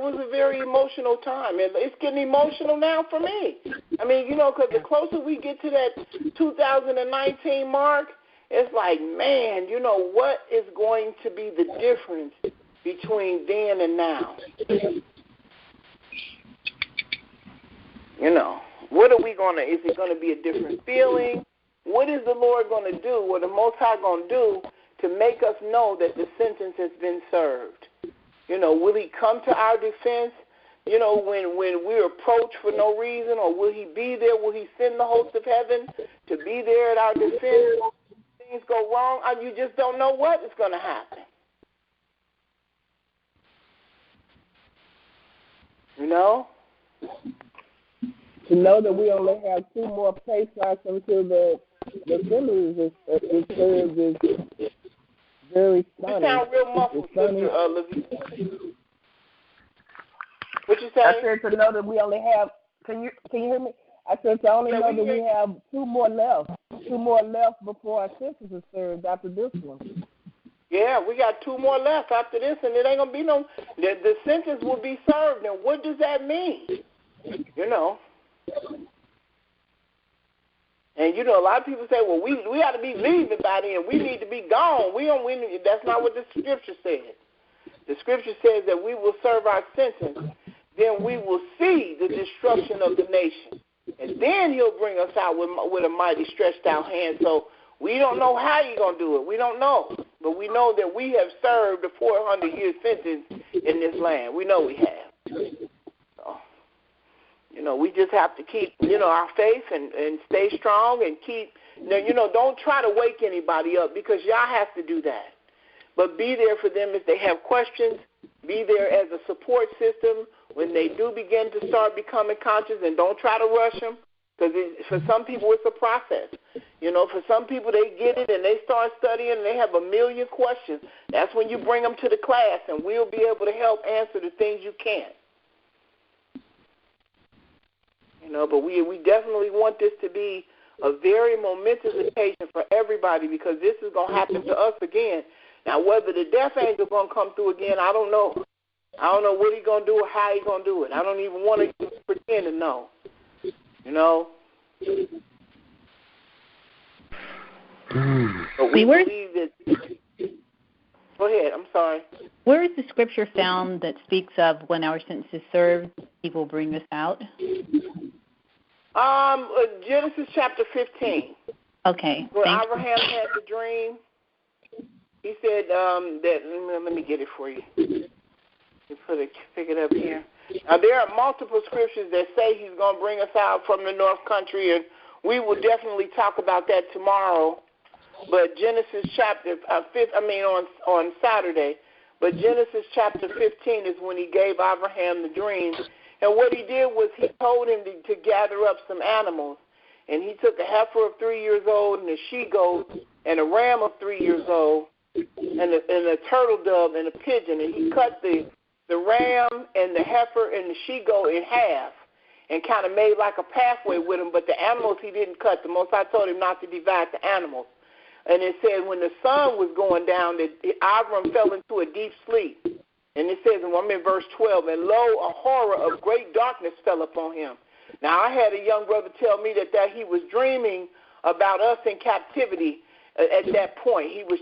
emotional time, and it's getting emotional now for me. I mean, because the closer we get to that 2019 mark, it's like, man, what is going to be the difference between then and now? What are we is it going to be a different feeling? What is the Lord going to do, or the Most High going to do to make us know that the sentence has been served? Will he come to our defense, when we're approached for no reason, or will he be there? Will he send the host of heaven to be there at our defense? Things go wrong, you just don't know what is going to happen. To know that we only have 2 more patriarchs until the sinners is very stunning. You sound real muffled, Sister Levine. What you say? I said to know that we only have. Can you hear me? I said to only know that we have 2 more left. 2 more left before our sentence is served after this one. Yeah, we got 2 more left after this, and it ain't gonna be no. The sentence will be served, and what does that mean? And a lot of people say, well, we got to be leaving by then. We need to be gone. That's not what the scripture says. The scripture says that we will serve our sentence. Then we will see the destruction of the nation, and then He'll bring us out with a mighty stretched out hand. So we don't know how He's gonna do it. We don't know, but we know that we have served the 400-year sentence in this land. We know we have. We just have to keep, our faith and stay strong and keep, don't try to wake anybody up, because y'all have to do that. But be there for them if they have questions. Be there as a support system when they do begin to start becoming conscious, and don't try to rush them, because for some people it's a process. For some people they get it and they start studying and they have a million questions. That's when you bring them to the class, and we'll be able to help answer the things you can't. But we definitely want this to be a very momentous occasion for everybody, because this is going to happen to us again. Now, whether the death angel is going to come through again, I don't know. I don't know what he's going to do or how he's going to do it. I don't even want to pretend to know. But we believe that. Go ahead. I'm sorry. Where is the scripture found that speaks of when our sentence is served, He will bring us out? Genesis chapter 15. Okay. When Abraham had the dream, he said that. Let me get it for you. Pick it up here. Now, there are multiple scriptures that say He's going to bring us out from the north country, and we will definitely talk about that tomorrow. But Genesis chapter on Saturday. But Genesis chapter 15 is when He gave Abraham the dream. And what He did was He told him to gather up some animals. And He took a heifer of 3 years old and a she-goat and a ram of 3 years old and a turtle dove and a pigeon. And He cut the ram and the heifer and the she-goat in half and kind of made like a pathway with them. But the animals He didn't cut. The Most High told him not to divide the animals. And it said when the sun was going down, that Abram fell into a deep sleep. And it says, and I'm in verse 12, and lo, a horror of great darkness fell upon him. Now, I had a young brother tell me that he was dreaming about us in captivity at that point. It was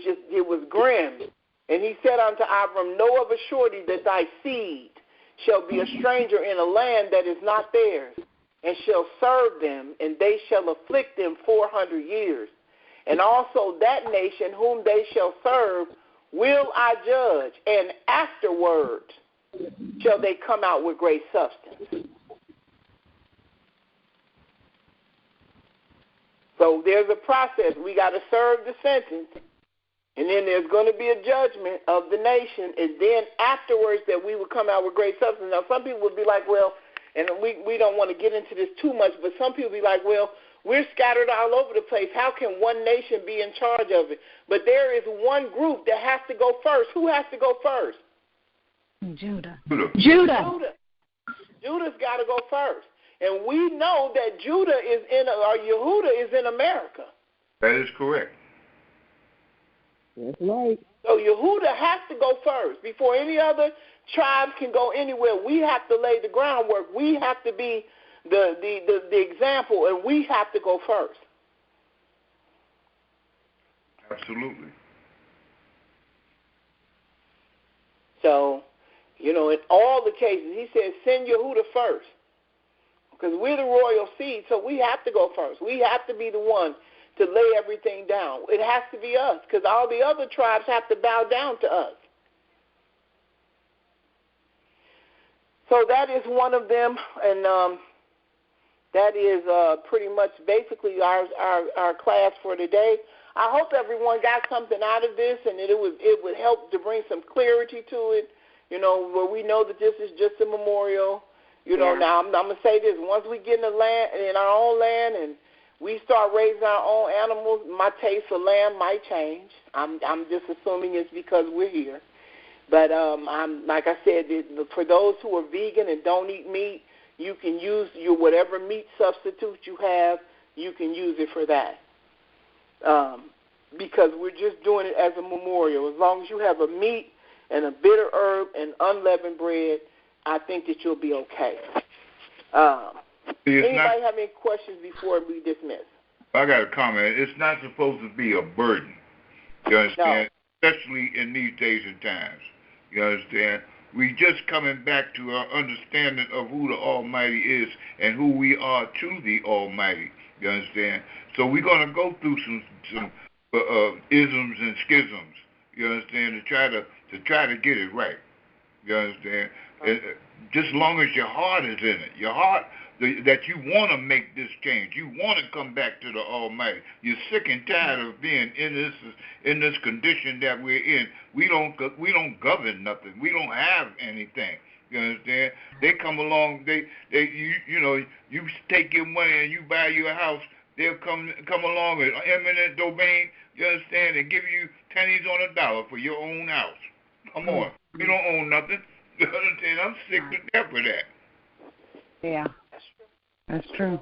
grim. And he said unto Abram, know of a surety that thy seed shall be a stranger in a land that is not theirs, and shall serve them, and they shall afflict them 400 years. And also that nation whom they shall serve will I judge, and afterwards shall they come out with great substance. So there's a process. We got to serve the sentence, and then there's going to be a judgment of the nation, and then afterwards that we will come out with great substance. Now, some people would be like, well, and we don't want to get into this too much, but some people be like, well, we're scattered all over the place. How can one nation be in charge of it? But there is one group that has to go first. Who has to go first? Judah. Judah's got to go first. And we know that Yehudah is in America. That is correct. That's right. So Yehudah has to go first before any other tribes can go anywhere. We have to lay the groundwork. We have to be the example, and we have to go first. Absolutely. So, in all the cases, he says, send Yehudah first. Because we're the royal seed, so we have to go first. We have to be the one to lay everything down. It has to be us, because all the other tribes have to bow down to us. So that is one of them, and that is pretty much basically our class for today. I hope everyone got something out of this, and it would help to bring some clarity to it, where we know that this is just a memorial. Now I'm going to say this. Once we get in our own land, and we start raising our own animals, my taste for lamb might change. I'm just assuming it's because we're here. But I'm like I said, for those who are vegan and don't eat meat, you can use your whatever meat substitute you have. You can use it for that. Because we're just doing it as a memorial. As long as you have a meat and a bitter herb and unleavened bread, I think that you'll be okay. Anybody have any questions before we dismiss? I got a comment. It's not supposed to be a burden. You understand? No. Especially in these days and times. You understand? We just coming back to our understanding of who the Almighty is and who we are to the Almighty. You understand? So we're going to go through some isms and schisms. You understand? To try to get it right. You understand? Just as long as your heart is in it, your heart that you want to make this change, you want to come back to the Almighty. You're sick and tired of being in this condition that we're in. We don't govern nothing. We don't have anything. You understand? They come along. You take your money and you buy your house. They'll come along with eminent domain. You understand? And give you pennies on a dollar for your own house. Come on, you don't own nothing. You understand? I'm sick to death of that. Yeah, that's true.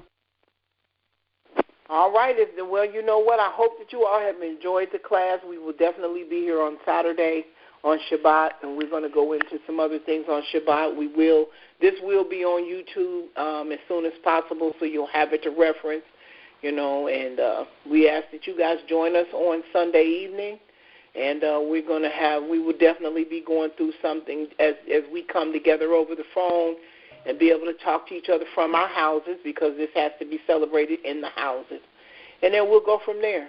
All right. Well, you know what? I hope that you all have enjoyed the class. We will definitely be here on Saturday on Shabbat, and we're going to go into some other things on Shabbat. This will be on YouTube as soon as possible, so you'll have it to reference, and we ask that you guys join us on Sunday evening. And we will definitely be going through something as we come together over the phone and be able to talk to each other from our houses, because this has to be celebrated in the houses. And then we'll go from there.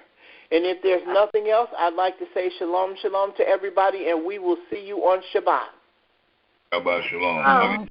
And if there's nothing else, I'd like to say shalom, shalom to everybody, and we will see you on Shabbat. Shabbat shalom.